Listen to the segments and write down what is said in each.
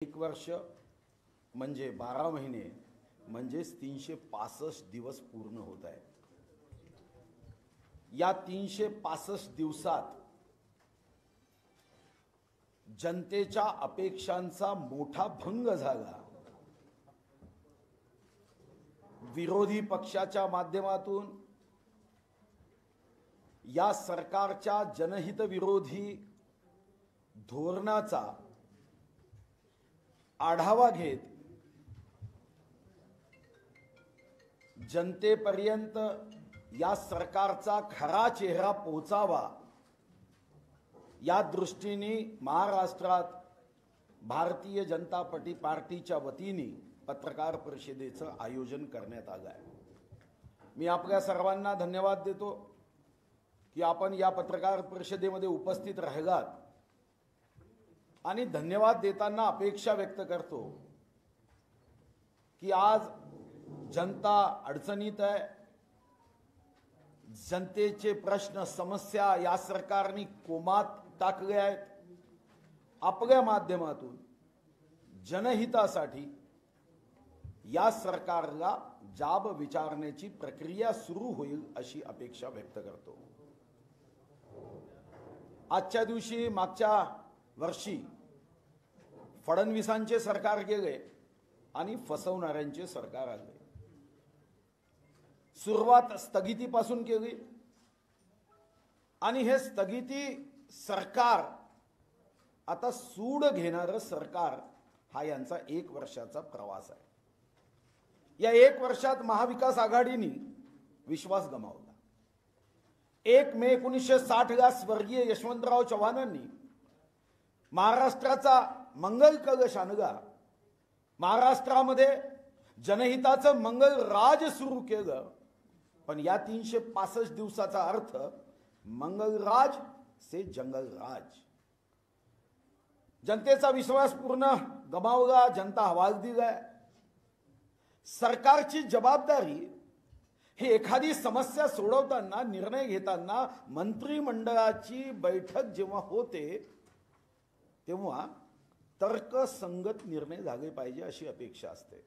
एक वर्ष म्हणजे 12 महिने म्हणजे 365 दिवस पूर्ण होत आहेत। या 365 दिवसात जनतेच्या अपेक्षांचा मोठा भंग झाला। विरोधी पक्षाच्या माध्यमातून या सरकारच्या जनहित विरोधी धोरणाचा आढावा घेत जनतेपर्यंत या सरकारचा खरा चेहरा पोहोचावा या दृष्टीने महाराष्ट्रात भारतीय जनता पार्टीच्या वतीने पत्रकार परिषदेचं आयोजन करण्यात आलं आहे। मी आपल्या सर्वांना धन्यवाद देतो की आपण या पत्रकार परिषदेमध्ये उपस्थित राहिलात आणि धन्यवाद देताना अपेक्षा व्यक्त करतो की आज जनता अडचणीत आहे। जनतेचे प्रश्न समस्या या सरकारने कोमात टाकले आहेत। आपल्या माध्यमातून जनहितासाठी या सरकारला जाब विचारण्याची प्रक्रिया सुरू होईल अशी अपेक्षा व्यक्त करतो। आजच्या दिवशी मागच्या वर्षी फडणवीसांचे सरकार गेले आणि फसवणाऱ्यांचे सरकार आले। सुरुवात स्थगितीपासून केली आणि हे स्थगिती सरकार आता सूड घेणारं सरकार हा यांचा 1 वर्षाचा प्रवास आहे। या 1 वर्षात महाविकास आघाडीने विश्वास गमावला। 1 मे 1960 ला स्वर्गीय यशवंतराव चव्हाणांनी महाराष्ट्राचा मंगल कलश आणला। महाराष्ट्रामध्ये जनहिताचं मंगल राज सुरू केलं। पण या 365 दिवसाचा अर्थ मंगल राज से जंगल राज। जनतेचा विश्वास पूर्ण गमावला। जनता हवालदिल आहे। सरकारची जबाबदारी हे एखादी समस्या सोडवताना निर्णय घेताना मंत्रिमंडळाची बैठक जेव्हा होते तेव्हा तर्कसंगत निर्णय झाले पाहिजे अशी अपेक्षा असते।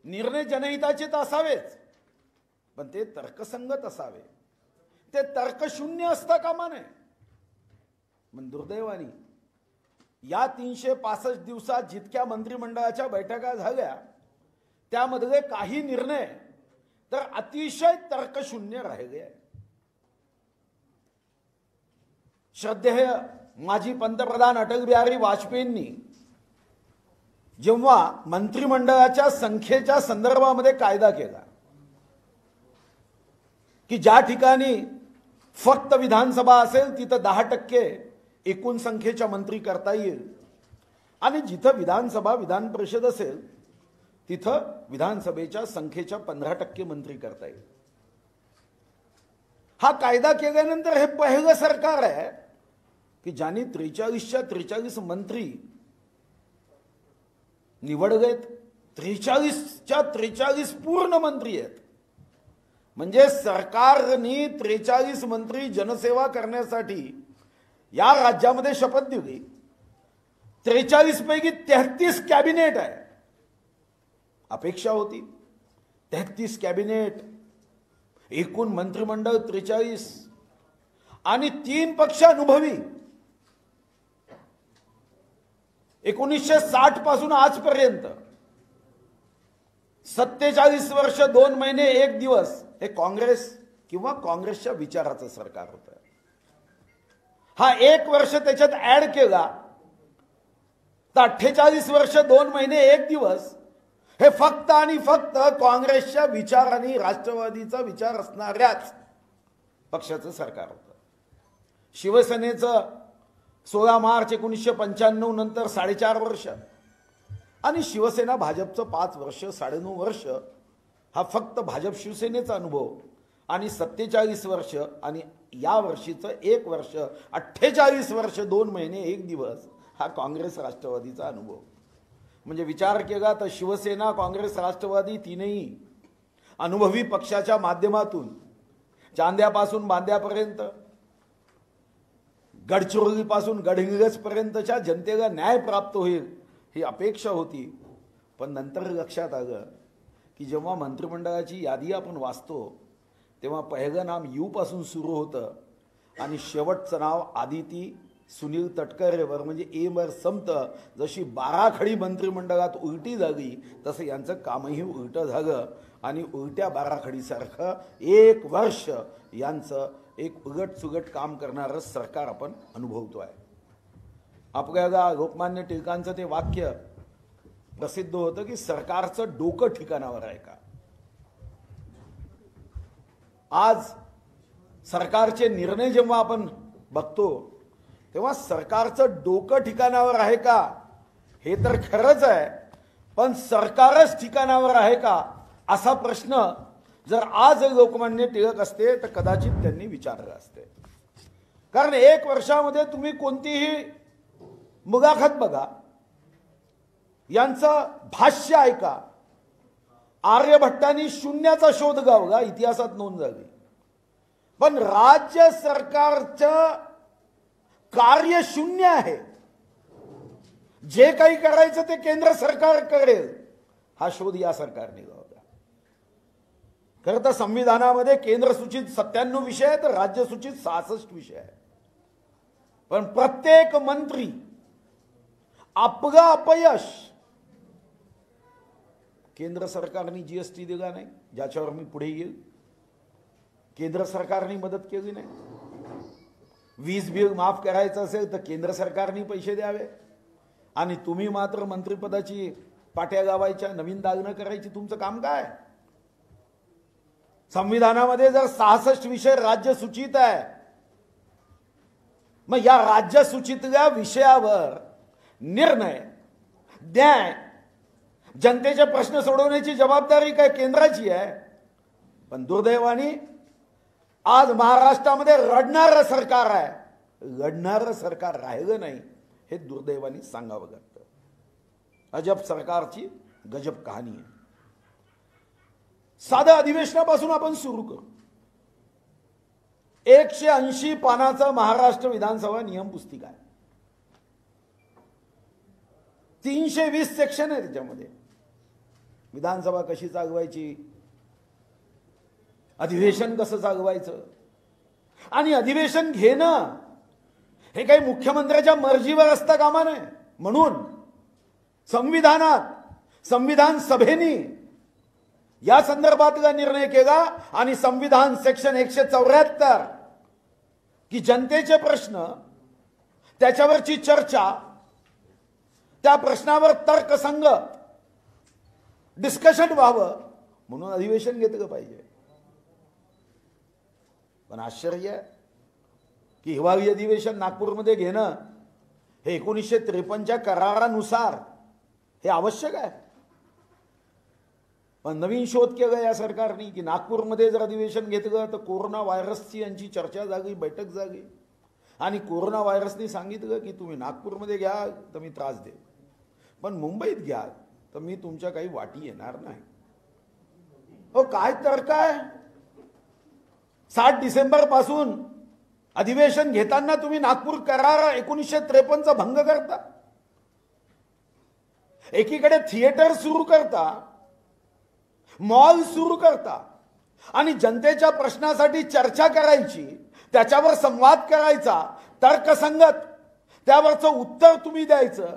निर्णय जनहिताचे तर असावेच पण ते तर्कसंगत असावे। ते तर्कशून्य असता कामा नये। पण दुर्दैवाने या 365 दिवसात जितक्या मंत्रिमंडळाच्या बैठका झाल्या त्यामध्ये काही निर्णय तर अतिशय तर्कशून्य राहिले आहेत। श्रद्धेय माजी पंतप्रधान अटल बिहारी वाजपेयींनी जेव्हा मंत्रिमंडळाच्या संख्येच्या संदर्भामध्ये कायदा केला की ज्या ठिकाणी फक्त विधानसभा असेल तिथं 10% एकूण संख्येच्या मंत्री करता येईल आणि जिथं विधानसभा विधान परिषद असेल तिथं विधानसभेच्या संख्येच्या 15% मंत्री करता येईल। हा कायदा केल्यानंतर हे पहिलं सरकार आहे की ज्यांनी 43च्या 43 मंत्री निवडलेत। 43च्या 43 पूर्ण मंत्री आहेत। म्हणजे सरकारने 43 मंत्री जनसेवा करण्यासाठी या राज्यामध्ये शपथ दिली। 43 पैकी 33 कॅबिनेट आहे। अपेक्षा होती 33 कॅबिनेट एकूण मंत्रिमंडळ 43 आणि 3 पक्ष अनुभवी। 1960 पासून आजपर्यंत 47 वर्ष 2 महिने 1 दिवस हे काँग्रेस किंवा काँग्रेसच्या विचाराचं सरकार होतं। हा 1 वर्ष त्याच्यात ऍड केला तर 48 वर्ष 2 महिने 1 दिवस हे फक्त आणि फक्त काँग्रेसच्या विचार आणि राष्ट्रवादीचा विचार असणाऱ्याच पक्षाचं सरकार होतं। शिवसेनेचं 16 मार्च 1995 नंतर 4.5 वर्ष आणि शिवसेना भाजपचं 5 वर्ष 9.5 वर्ष हा फक्त भाजप शिवसेनेचा अनुभव आणि 47 वर्ष आणि या वर्षीचं 1 वर्ष 48 वर्ष 2 महिने 1 दिवस हा काँग्रेस राष्ट्रवादीचा अनुभव। म्हणजे विचार केला तर शिवसेना काँग्रेस राष्ट्रवादी तीनही अनुभवी पक्षाच्या माध्यमातून चांद्यापासून बांद्यापर्यंत गडचिरोलीपासून गडहिंग्लजपर्यंतच्या जनतेला न्याय प्राप्त होईल ही अपेक्षा होती. पण नंतर लक्षात आलं की जेव्हा मंत्रिमंडळाची यादी आपण वाचतो तेव्हा पहिलं नाम यू पासून सुरू होतं आणि शेवटचं नाव आदिती सुनील तटकरेवर म्हणजे ए वर संपतं. जशी बाराखडी मंत्रिमंडळात उलटी झाली तसं यांचं कामही उलटं झालं आणि उलट्या बाराखडीसारखं 1 वर्ष यांचं एक उलटसुलट काम करणारं सरकार आपण अनुभवतो आहे. आपल्याला लोकमान्य टिळकांचं ते वाक्य प्रसिद्ध होतं की सरकारचं डोकं ठिकाणावर आहे का. आज सरकारचे निर्णय जेव्हा आपण बघतो तेव्हा सरकारचं डोकं ठिकाणावर आहे का हे तर खरंच आहे, पण सरकारच ठिकाणावर आहे का असा प्रश्न जर आज लोकमान्य टिळक असते तर कदाचित त्यांनी विचारला असते. कारण 1 वर्षामध्ये तुम्ही कोणतीही मुलाखत बघा, यांचं भाष्य ऐका. आर्यभट्टांनी शून्याचा शोध लावला, इतिहासात नोंद झाली. पण राज्य सरकारचं कार्य शून्य आहे. जे काही करायचं ते केंद्र सरकार करेल हा शोध या सरकारने लावला. खरं तर संविधानामध्ये केंद्र सूचित 97 विषय आहे तर राज्य सूचित 66 विषय आहे. पण प्रत्येक मंत्री आपलं अपयश, केंद्र सरकारने जीएसटी दिला नाही ज्याच्यावर मी पुढे येईल, केंद्र सरकारने मदत केली नाही. वीज बिल माफ करायचं असेल तर केंद्र सरकारने पैसे द्यावे आणि तुम्ही मात्र मंत्रिपदाची पाट्या गावायच्या, नवीन दालनं करायची. तुमचं काम काय. संविधानामध्ये जर 66 विषय राज्य सूचित आहे, मग या राज्य सूचितल्या विषयावर निर्णय, न्याय, जनतेचे प्रश्न सोडवण्याची जबाबदारी काय केंद्राची आहे. पण दुर्दैवाने आज महाराष्ट्रामध्ये रडणारं सरकार आहे. लढणारं सरकार राहिलं नाही हे दुर्दैवाने सांगावं लागतं. अजब सरकारची गजब कहाणी आहे. साधं अधिवेशनापासून आपण सुरू करू. 180 पानाचं महाराष्ट्र विधानसभा नियम पुस्तिका आहे. 320 सेक्शन आहे त्याच्यामध्ये. विधानसभा कशी चालवायची, अधिवेशन कसं चालवायचं आणि अधिवेशन घेणं हे काही मुख्यमंत्र्याच्या मर्जीवर असतं कामा नये. म्हणून संविधानात संविधान सभेने या संदर्भातला निर्णय केला आणि संविधान सेक्शन 174 की जनतेचे प्रश्न, त्याच्यावरची चर्चा, त्या प्रश्नावर तर्कसंगत डिस्कशन व्हावं म्हणून अधिवेशन घेतलं पाहिजे. पण आश्चर्य आहे की हिवाळी अधिवेशन नागपूरमध्ये घेणं हे 1953च्या करारानुसार हे आवश्यक आहे. पण नवीन शोध केला या सरकारने की नागपूरमध्ये जर अधिवेशन घेतलं तर कोरोना व्हायरसची यांची चर्चा झाली, बैठक झाली आणि कोरोना व्हायरसने सांगितलं की तुम्ही नागपूरमध्ये घ्या तर मी त्रास देईन, पण मुंबईत घ्या तर मी तुमच्या काही वाटी येणार नाही. हो काय तर्क आहे. 7 डिसेंबर पासून अधिवेशन घेताना तुम्ही नागपूर करार 1953चा भंग करता. एकीकडे थिएटर सुरू करता, मॉल सुरू करता आणि जनतेच्या प्रश्नासाठी चर्चा करायची, त्याच्यावर संवाद करायचा, तर्कसंगत त्यावरचं उत्तर तुम्ही द्यायचं.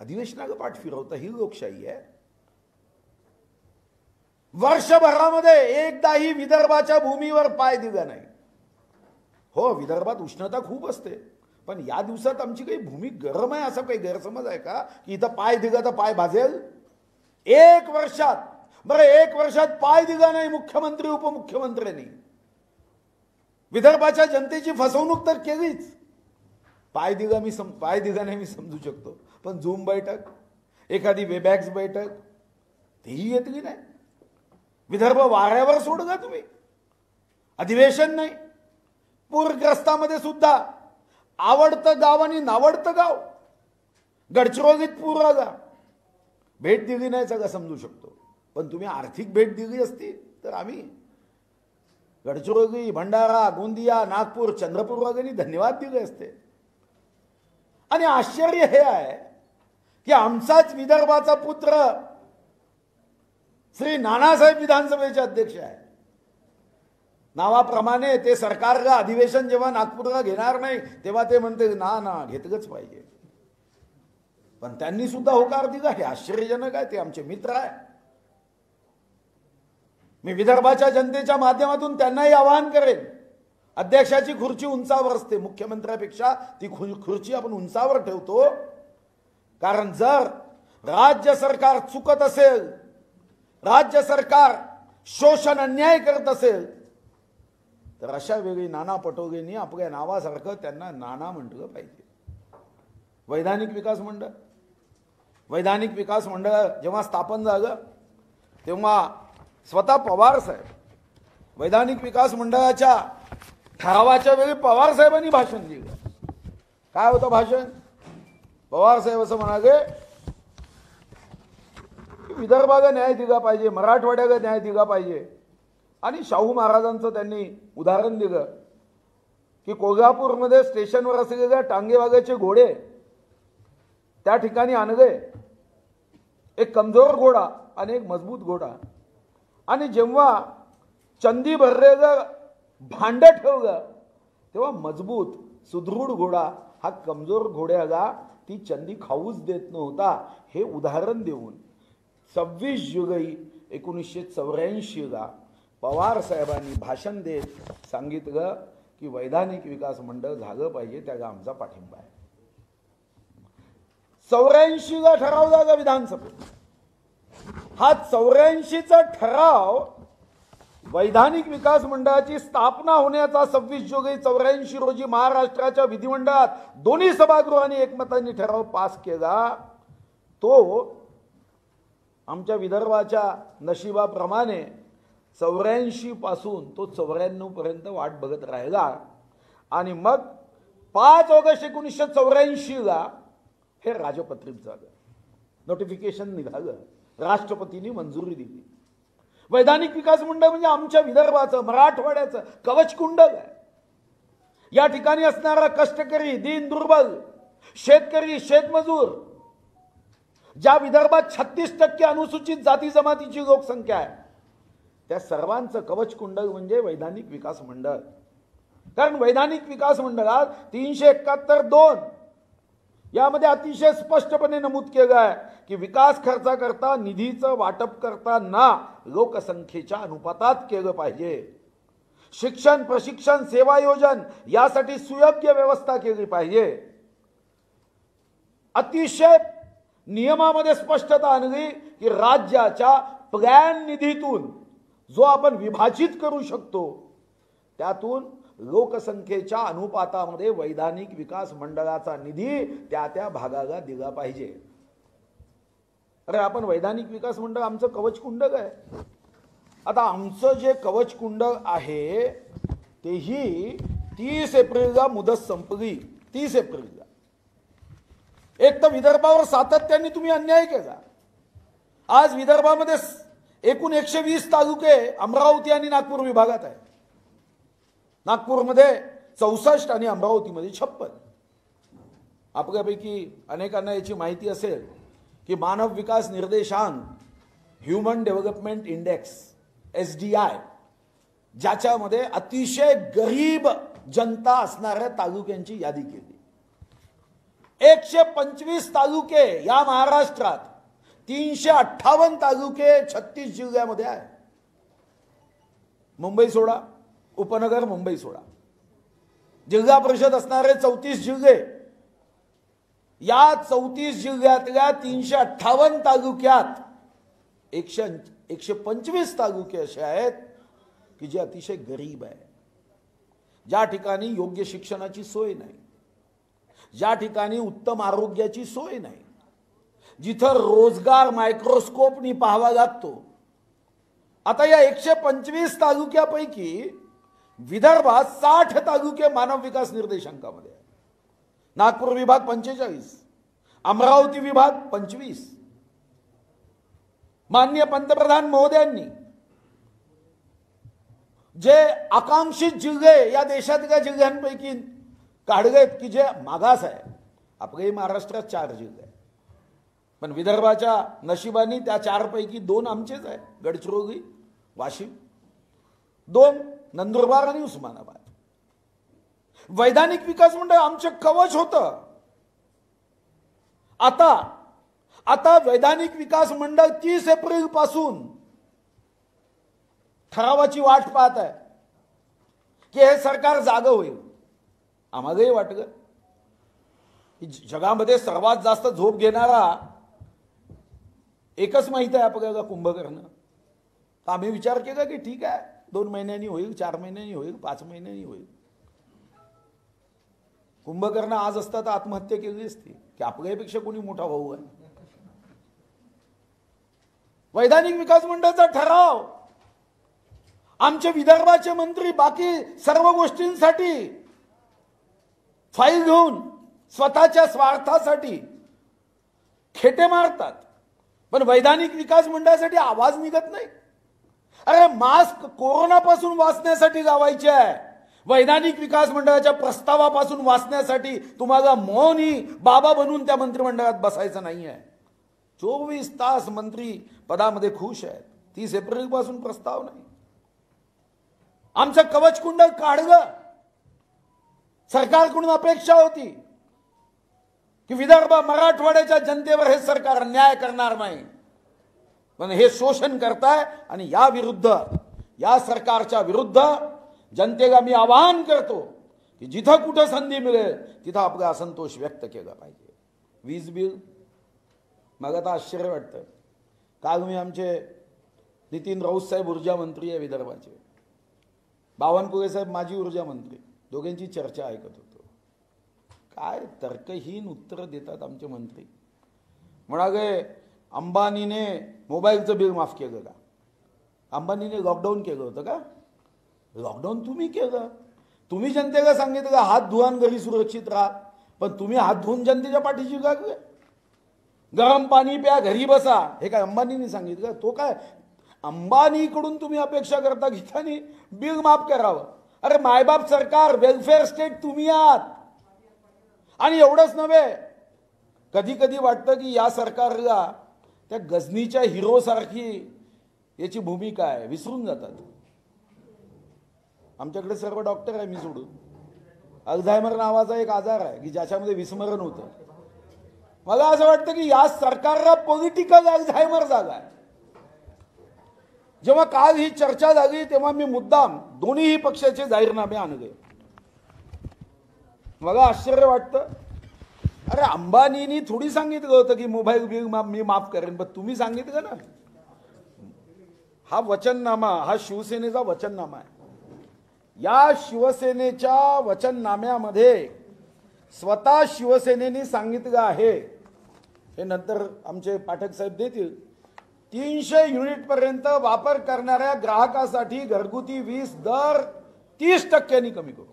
अधिवेशनाला पाठ फिरवता ही लोकशाही आहे. वर्षभरामध्ये एकदाही विदर्भाच्या भूमीवर पाय दिला नाही. हो, विदर्भात उष्णता खूप असते, पण या दिवसात आमची काही भूमी गरम आहे असा काही गैरसमज आहे का की इथं पाय दिला तर पाय भाजेल. 1 वर्षात, बरं 1 वर्षात पाय दिला नाही मुख्यमंत्री उपमुख्यमंत्र्यांनी. विदर्भाच्या जनतेची फसवणूक तर केलीच. पाय दिला नाही मी समजू शकतो, पण झूम बैठक, एखादी वेबॅक्स बैठक तेही घेतली नाही. विदर्भ वाऱ्यावर सोडला तुम्ही. अधिवेशन नाही. पूरग्रस्तामध्ये सुद्धा आवडतं गाव आणि नावडतं गाव, गडचिरोलीत पूर आला, भेट दिली नाही सगळं समजू शकतो. पण तुम्ही आर्थिक भेट दिली असती तर आम्ही गडचिरोली, भंडारा, गोंदिया, नागपूर, चंद्रपूर वगैरे धन्यवाद दिले असते. आणि आश्चर्य हे आहे की आमचाच विदर्भाचा पुत्र श्री नानासाहेब विधानसभेचे अध्यक्ष आहे. नावाप्रमाणे ते सरकार अधिवेशन जेव्हा नागपूरला घेणार नाही तेव्हा ते म्हणते ना घेतलंच पाहिजे. पण त्यांनी सुद्धा होकार दिला. हे आश्चर्यजनक आहे. ते आमचे मित्र आहे. मी विदर्भाच्या जनतेच्या माध्यमातून त्यांनाही आवाहन करेन, अध्यक्षाची खुर्ची उंचावर असते, मुख्यमंत्र्यापेक्षा ती खुर्ची आपण उंचावर ठेवतो. कारण जर राज्य सरकार चुकत असेल, राज्य सरकार शोषण अन्याय करत असेल, तर अशा वेळी नाना पटोलेंनी आपल्या नावासारखं त्यांना नाना म्हटलं पाहिजे. वैधानिक विकास मंडळ जेव्हा स्थापन झालं तेव्हा स्वतः पवार साहेब वैधानिक विकास मंडळाच्या ठरावाच्या वेळी पवार साहेबांनी भाषण दिलं. काय होतं भाषण? पवार साहेब असं म्हणाले, विदर्भाला न्याय दिला पाहिजे, मराठवाड्याला न्याय दिला पाहिजे. आणि शाहू महाराजांचं त्यांनी उदाहरण दिलं की कोल्हापूरमध्ये स्टेशनवर असलेल्या टांगेवाल्याचे घोडे त्या ठिकाणी आणले, एक कमजोर घोडा आणि एक मजबूत घोडा. आणि जेव्हा चंदी भरलेलं भांड ठेवलं तेव्हा मजबूत सुदृढ घोडा हा कमजोर घोड्याला ती चंदी खाऊच देत नव्हता. हे उदाहरण देऊन 26 जुलै 1984ला पवार साहेबांनी भाषण देत सांगितलं की वैधानिक विकास मंडळ झालं पाहिजे, त्याला आमचा पाठिंबा आहे. 84ला ठराव झाला विधानसभेत. हा 84चा ठराव वैधानिक विकास मंडळाची स्थापना होण्याचा 26 जुलै 84 रोजी महाराष्ट्राच्या विधिमंडळात दोन्ही सभागृहांनी एकमताने ठराव पास केला. तो आमच्या विदर्भाच्या नशिबाप्रमाणे 84 पासून तो 94 पर्यंत वाट बघत राहिला. आणि मग 5 ऑगस्ट 1984ला हे राजपत्रित झालं, नोटिफिकेशन निघालं, राष्ट्रपतींनी मंजुरी दिली. वैधानिक विकास मंडळ म्हणजे आमच्या विदर्भाचं, मराठवाड्याचं कवचकुंडल आहे. या ठिकाणी असणारा कष्टकरी, दीन दुर्बल, शेतकरी, शेतमजूर, ज्या विदर्भात 36% अनुसूचित जाती जमातीची लोकसंख्या आहे, त्या सर्वांचं कवचकुंडल म्हणजे वैधानिक विकास मंडळ. कारण वैधानिक विकास मंडळात 371(2) यामध्ये अतिशय स्पष्टपणे नमूद केलं आहे की विकास खर्चाकरता निधीचं वाटप करताना लोकसंख्येच्या अनुपातात केलं पाहिजे. शिक्षण, प्रशिक्षण, सेवा योजन यासाठी सुयोग्य व्यवस्था केली पाहिजे. अतिशय नियमामध्ये स्पष्टता आणली की राज्याच्या प्लॅन निधीतून जो आपण विभाजित करू शकतो त्यातून लोकसंख्येच्या अनुपातामध्ये वैधानिक विकास मंडळाचा निधी त्या त्या भागाला दिला पाहिजे. अरे आपण वैधानिक विकास मंडळ आमचं कवचकुंडल आहे. आता आमचं जे कवचकुंडल आहे तेही 30 एप्रिलला मुदत संपली. 30 एप्रिलला. एक तर विदर्भावर सातत्याने तुम्ही अन्याय केला. आज विदर्भामध्ये एकूण 120 तालुके अमरावती आणि नागपूर विभागात आहे. नागपूरमध्ये 64 आणि अमरावतीमध्ये 56. आपल्यापैकी अनेकांना याची माहिती असेल की मानव विकास निर्देशांक, ह्युमन डेव्हलपमेंट इंडेक्स SDI, ज्याच्यामध्ये अतिशय गरीब जनता असणाऱ्या तालुक्यांची यादी केली. 125 तालुके या महाराष्ट्रात, 358 तालुके 36 जिल्ह्यामध्ये आहे. मुंबई सोडा, उपनगर मुंबई सोडा, जिल्हा परिषद असणारे 34 जिल्हे. या 34 जिल्ह्यातल्या 358 तालुक्यात 125 तालुके असे आहेत की जे अतिशय गरीब आहे, ज्या ठिकाणी योग्य शिक्षणाची सोय नाही, ज्या ठिकाणी उत्तम आरोग्याची सोय नाही, जिथं रोजगार मायक्रोस्कोपनी पाहावा लागतो. आता या 125 तालुक्यापैकी विदर्भात 60 तालुके मानव विकास निर्देशांकामध्ये आहे. नागपूर विभाग 45, अमरावती विभाग 25. माननीय पंतप्रधान महोदयांनी जे आकांक्षित जिल्हे या देशातल्या पण विदर्भाच्या नशिबाने त्या 4 पैकी 2 आमचेच आहे, गडचिरोली, वाशिम, 2 नंदुरबार आणि उस्मानाबाद. वैधानिक विकास मंडळ आमचे कवच होतं. आता वैधानिक विकास मंडळ 30 एप्रिल पासून ठरावाची वाट पाहत आहे की हे सरकार जागं होईल. आम्हालाही वाटलं की जगामध्ये सर्वात जास्त झोप घेणारा एकच माहित आहे आपल्याला, कुंभकर्ण. तर आम्ही विचार केला की ठीक आहे, 2 महिन्यांनी होईल, 4 महिन्यांनी होईल, 5 महिन्यांनी होईल. कुंभकर्ण आज असता तर आत्महत्या केली असती की आपल्यापेक्षा कोणी मोठा भाऊ आहे. वैधानिक विकास मंडळाचा ठराव आमचे विदर्भाचे मंत्री बाकी सर्व गोष्टींसाठी फाईल घेऊन स्वतःच्या स्वार्थासाठी खेटे मारतात, पण वैधानिक विकास मंडळासाठी आवाज निघत नाही. अरे मास्क कोरोनापासून वाचण्यासाठी लावायचे आहे, वैधानिक विकास मंडळाच्या प्रस्तावापासून वाचण्यासाठी तुम्हाला मौनी बाबा बनून त्या मंत्रिमंडळात बसायचं नाही आहे. 24 तास मंत्री पदामध्ये खुश आहेत. 30 एप्रिल पासून प्रस्ताव नाही. आमचं कवच कुंडल काढलं. सरकारकडून अपेक्षा होती की विदर्भ मराठवाड्याच्या जनतेवर हे सरकार न्याय करणार नाही, पण हे शोषण करताय. आणि या विरुद्ध, या सरकारच्या विरुद्ध जनतेला मी आवाहन करतो की जिथं कुठं संधी मिळेल तिथं आपला असंतोष व्यक्त केला पाहिजे. वीज बिल, मला तर आश्चर्य वाटतं. काल मी आमचे नितीन राऊत साहेब ऊर्जा मंत्री आहे विदर्भाचे, बावनकुळे साहेब माजी ऊर्जा मंत्री, दोघांची चर्चा ऐकत होतो. काय तर्कहीन उत्तर देतात आमचे मंत्री. म्हणाले अंबानीने मोबाईलचं बिल माफ केलं का? अंबानीने लॉकडाऊन केलं होतं का? लॉकडाऊन तुम्ही केलं. तुम्ही जनतेला सांगितलं का हात धुवान घरी सुरक्षित राहा, पण तुम्ही हात धुवून जनतेच्या पाठीशी लागले. गरम पाणी प्या, घरी बसा, हे काय अंबानीने सांगितलं? तो काय अंबानीकडून तुम्ही अपेक्षा करता की त्यांनी बिल माफ करावं? अरे मायबाप सरकार, वेलफेअर स्टेट तुम्ही आहात. आणि एवढंच नव्हे, कधी कधी वाटतं की या सरकारला त्या गझनीच्या हिरो सारखी याची भूमिका आहे, विसरून जातात. आमच्याकडे सर्व डॉक्टर आहे मी सोडून. अल्झायमर नावाचा एक आजार आहे की ज्याच्यामध्ये विस्मरण होतं. मला असं वाटतं की या सरकारला पॉलिटिकल अल्झायमर झाला आहे. जेव्हा काल ही चर्चा झाली तेव्हा मी मुद्दाम दोन्ही पक्षाचे जाहीरनामे आणले. मला आश्चर्य वाटतं, अरे अंबानींनी थोडी सांगितलं होतं की मोबाईल बिल मी माफ करेन, पण तुम्ही सांगितलं ना. हा वचननामा, हा शिवसेनेचा वचननामा आहे. या शिवसेनेच्या वचननाम्यामध्ये स्वतः शिवसेनेने सांगितलं आहे, हे नंतर आमचे पाठक साहेब देतील, 300 युनिट पर्यंत वापर करणाऱ्या ग्राहकासाठी घरगुती वीज दर 30% कमी करू.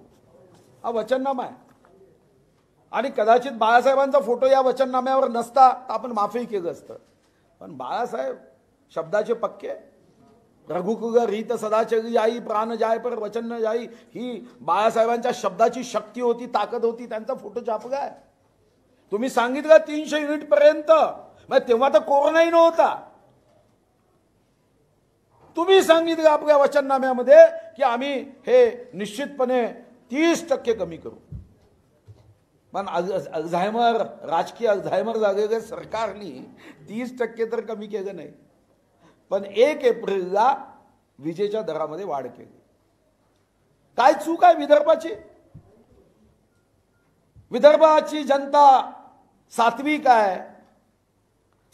हा वचननामा आहे. आणि कदाचित बाळासाहेबांचा फोटो या वचननाम्यावर नसता तर आपण माफी केलं असतं, पण बाळासाहेब शब्दाचे पक्के. रघुकुल रीत सदा चली आई, प्राण जाय पर वचन न जाई, ही बाळासाहेबांच्या शब्दाची शक्ती होती, ताकद होती. त्यांचा फोटो छापलाय. तुम्ही सांगितलं 300 युनिट पर्यंत, मग तेव्हा तर कोरोनाही नव्हता. तुम्ही सांगितलं आपल्या वचननाम्यामध्ये की आम्ही हे निश्चितपणे 30% कमी करू. पण अल्झायमर, राजकीय अल्झायमर झालेल्या सरकारने 30% तर कमी केलं नाही, पण 1 एप्रिलला विजेच्या दरामध्ये वाढ केली. काय चूक आहे विदर्भाची? विदर्भाची जनता सात्विक आहे,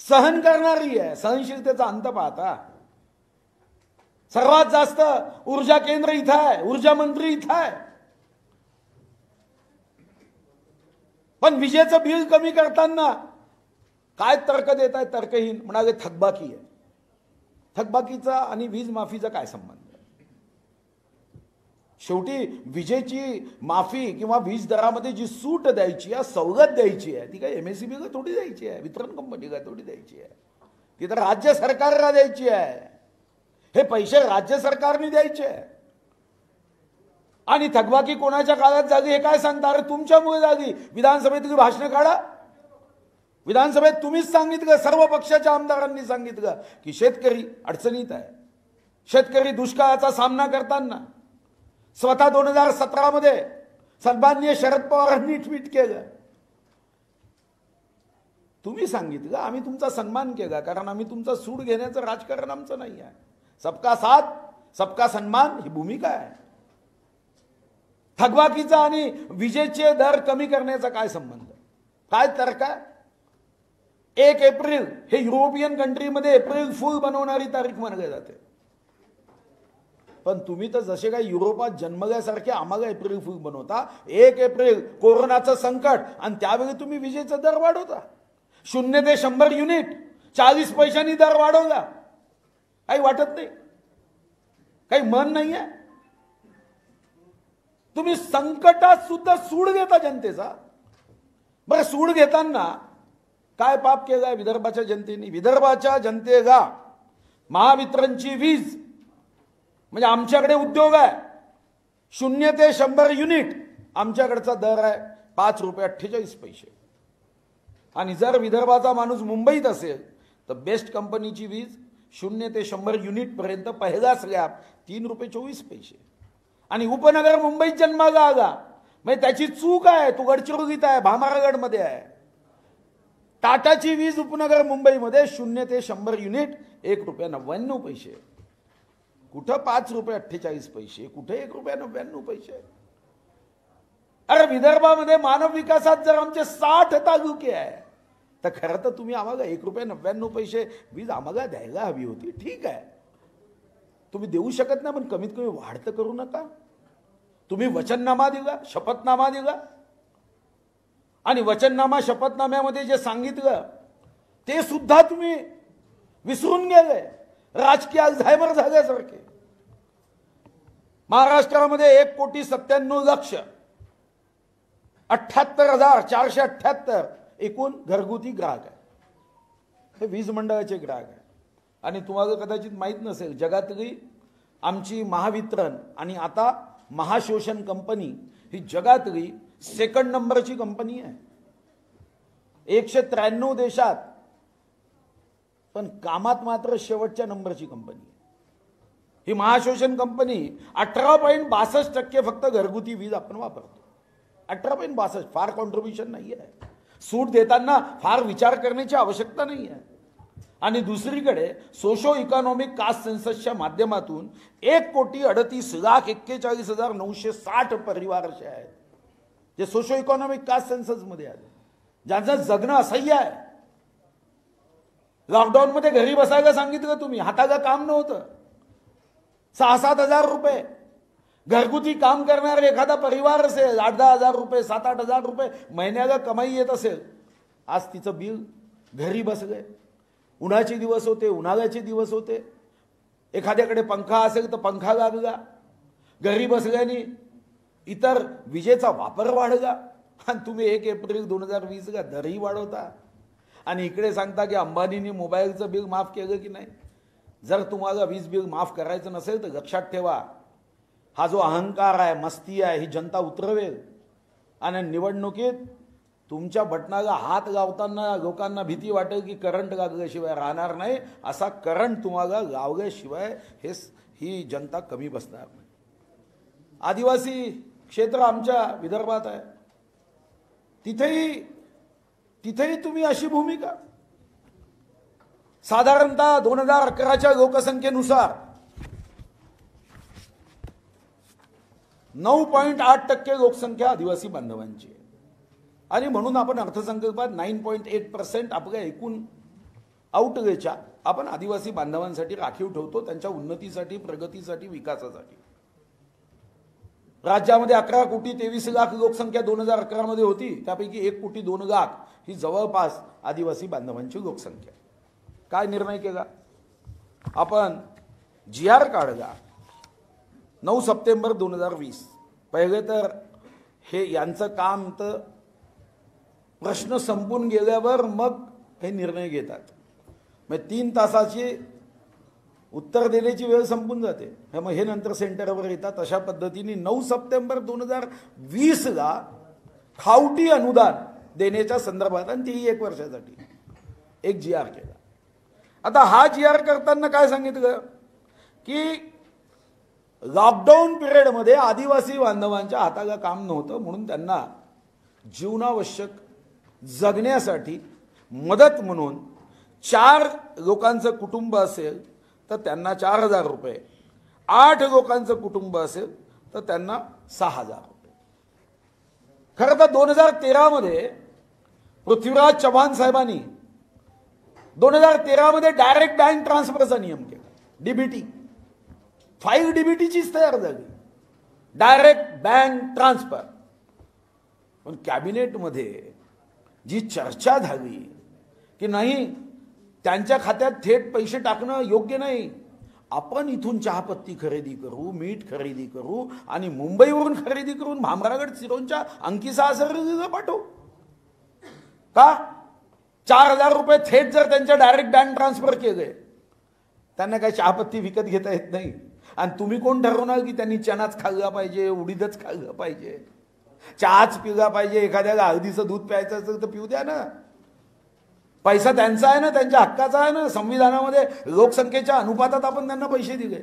सहन करणारी आहे. सहनशीलतेचा अंत पाहता. सर्वात जास्त ऊर्जा केंद्र इथं आहे, ऊर्जा मंत्री इथं आहे, पण विजेचं बिल कमी करताना काय तर्क देत आहे? तर्कहीन. म्हणाले थकबाकी आहे. थकबाकीचा आणि वीज माफीचा काय संबंध? शेवटी विजेची माफी किंवा वीज दरामध्ये जी सूट द्यायची आहे, सवलत द्यायची आहे, ती काय एमएससीबीला थोडी द्यायची आहे, वितरण कंपनीला थोडी द्यायची आहे, ती तर राज्य सरकारला द्यायची आहे. हे पैसे राज्य सरकारने द्यायचे आहे. आणि थकबाकी कोणाच्या काळात झाली हे काय सांगता? अरे तुमच्यामुळे झाली. विधानसभेतली भाषणं काढा. विधानसभेत तुम्हीच सांगितलं, सर्व पक्षाच्या आमदारांनी सांगितलं की शेतकरी अडचणीत आहे. शेतकरी दुष्काळाचा सामना करताना स्वतः 2017 मध्ये सन्माननीय शरद पवारांनी ट्विट केलं. तुम्ही सांगितलं, आम्ही तुमचा सन्मान केला, कारण आम्ही तुमचा सूड घेण्याचं राजकारण आमचं नाही आहे. सबका साथ सबका सन्मान ही भूमिका आहे. थकबाकीचा आणि विजेचे दर कमी करण्याचा काय संबंध, काय तर्क आहे? 1 एप्रिल हे युरोपियन कंट्रीमध्ये एप्रिल फुल बनवणारी तारीख मानली जाते, पण तुम्ही तर जसे काही युरोपात जन्मल्यासारखे आम्हाला एप्रिल फुल बनवता. 1 एप्रिल कोरोनाचं संकट आणि त्यावेळी तुम्ही विजेचा दर वाढवता. 0 ते 100 युनिट 40 पैशांनी दर वाढवला. काही वाटत नाही, काही मन नाही आहे. तुम्ही संकटात सुद्धा सूड घेता जनतेचा. बरं, सूड घेताना काय पाप केलंय विदर्भाच्या जनतेने? विदर्भाच्या जनतेला महावितरणची वीज म्हणजे आमच्याकडे उद्योग आहे, 0 ते 100 युनिट आमच्याकडचा दर आहे 5 रुपये 48 पैसे. आणि जर विदर्भाचा माणूस मुंबईत असेल तर बेस्ट कंपनीची वीज 0 ते 100 युनिट पर्यंत पहिला स्लॅब 3 रुपये 24 पैसे. आणि उपनगर मुंबईत जन्माला आला म्हणजे त्याची चूक आहे, तो गडचिरोलीत आहे, भामरागडमध्ये आहे. टाटाची वीज उपनगर मुंबईमध्ये 0 ते 100 युनिट 1 रुपया 99 पैसे. कुठं 5 रुपये 48 पैसे, कुठे 1 रुपया 99 पैसे. अरे विदर्भामध्ये मानव विकासात जर आमचे 60 तालुके आहे तर खरं तर तुम्ही आम्हाला 1 रुपया 99 पैसे वीज आम्हाला द्यायला हवी होती. ठीक आहे, तुम्ही देऊ शकत नाही, पण कमीत कमी वाढ तर करू नका. तुम्ही वचननामा दिला, शपथनामा दिला, आणि वचननामा शपथनाम्यामध्ये जे सांगितलं ते सुद्धा तुम्ही विसरून गेले, राजकीय अल्झायमर झाल्यासारखे. महाराष्ट्रामध्ये 1,97,78,478 एकूण घरगुती ग्राहक आहे, हे वीज मंडळाचे ग्राहक आहे. आणि तुम्हाला कदाचित माहीत नसेल, जगातली आमची महावितरण आणि आता महाशोषण कंपनी ही जगातली 2nd नंबरची कंपनी आहे 193 देशात, पण कामात मात्र शेवटच्या नंबरची कंपनी आहे. ही महाशोषण कंपनी 18.62% फक्त घरगुती वीज आपण वापरतो. 18.62, फार कॉन्ट्रीब्युशन नाही आहे. सूट देताना फार विचार करण्याची आवश्यकता नाही आहे. आणि दुसरीकडे सोशो इकॉनॉमिक कास्ट सेन्ससच्या माध्यमातून 1,38,41,960 परिवार असे आहेत जे सोशो इकॉनॉमिक कास्ट सेन्ससमध्ये आले, ज्यांचं जगणं असह्य आहे. लॉकडाऊनमध्ये घरी बसायला सांगितलं तुम्ही, हाताला काम नव्हतं. 6-7 हजार रुपये घरगुती काम करणारे एखादा परिवार असेल, 8-10 हजार रुपये, 7-8 हजार रुपये महिन्याला कमाई येत असेल, आज तिचं बिल घरी बसलंय. उन्हाचे दिवस होते, उन्हाळ्याचे दिवस होते, एखाद्याकडे पंखा असेल तर पंखा लागला, घरी बसल्याने इतर विजेचा वापर वाढला. आणि तुम्ही 1 एप्रिल 2020 दरही वाढवता आणि इकडे सांगता की अंबानींनी मोबाईलचं बिल माफ केलं की नाही. जर तुम्हाला वीज बिल माफ करायचं नसेल तर लक्षात ठेवा, हा जो अहंकार आहे, मस्ती आहे, ही जनता उतरवेल. आणि निवडणुकीत तुमच्या बटनाला हात लावताना लोकांना भीती वाटेल की करंट लागल्याशिवाय राहणार नाही. असा करंट तुम्हाला लावल्याशिवाय ही जनता कमी बसणार नाही. आदिवासी क्षेत्र आमच्या विदर्भात आहे, तिथेही तुम्ही अशी भूमिका. साधारणतः 2011च्या लोकसंख्येनुसार 9.8% लोकसंख्या आदिवासी बांधवांची आहे. आणि म्हणून आपण अर्थसंकल्पात 9.8% आपल्या एकूण आउटलेच्या आपण आदिवासी बांधवांसाठी राखीव ठेवतो, त्यांच्या उन्नतीसाठी, प्रगतीसाठी, विकासासाठी. राज्यामध्ये 11,23,00,000 लोकसंख्या 2011 मध्ये होती, त्यापैकी 1,02,00,000 ही जवळपास आदिवासी बांधवांची लोकसंख्या. काय निर्णय केला आपण? GR काढला 9 सप्टेंबर 2020. पहिले तर हे यांचं काम तर प्रश्न संपून गेल्यावर मग हे निर्णय घेतात. मग 3 तासाची उत्तर देण्याची वेळ संपून जाते, मग हे नंतर सेंटरवर येतात. अशा पद्धतीने 9 सप्टेंबर 2020 खावटी अनुदान देण्याच्या संदर्भात, आणि तीही 1 वर्षासाठी एक GR केला. आता हा GR करताना काय सांगितलं की लॉकडाऊन पिरियडमध्ये आदिवासी बांधवांच्या हाताला काम नव्हतं, म्हणून त्यांना जीवनावश्यक जगण्यासाठी मदत म्हणून 4 लोकांचं कुटुंब असेल तर त्यांना 4,000 रुपये, 8 लोकांचं कुटुंब असेल तर त्यांना 6,000 रुपये. खरं तर 2013 मध्ये पृथ्वीराज चव्हाण साहेबांनी 2013 मध्ये डायरेक्ट बँक ट्रान्सफरचा नियम केला. DBT 5 DBTचीच तयार झाली, डायरेक्ट बँक ट्रान्सफर. पण कॅबिनेटमध्ये जी चर्चा झाली की नाही, त्यांच्या खात्यात थेट पैसे टाकणं योग्य नाही, आपण इथून चहापत्ती खरेदी करू, मीठ खरेदी करू आणि मुंबईवरून खरेदी करून भामरागड सिरोंच्या अंकिसा सरला पाठवू का? 4,000 रुपये थेट जर त्यांच्या डायरेक्ट बँक ट्रान्सफर केले, त्यांना काही चहापत्ती विकत घेता येत नाही. आणि तुम्ही कोण ठरवणार की त्यांनी चनाच खाल्ला पाहिजे, उडीदच खाल्लं पाहिजे, चहाच पिला पाहिजे? एखाद्याला हळदीचं दूध प्यायचं असेल तर पिऊ द्या ना, पैसा त्यांचा आहे ना, त्यांच्या हक्काचा आहे ना. संविधानामध्ये लोकसंख्येच्या अनुपातात आपण त्यांना पैसे दिले.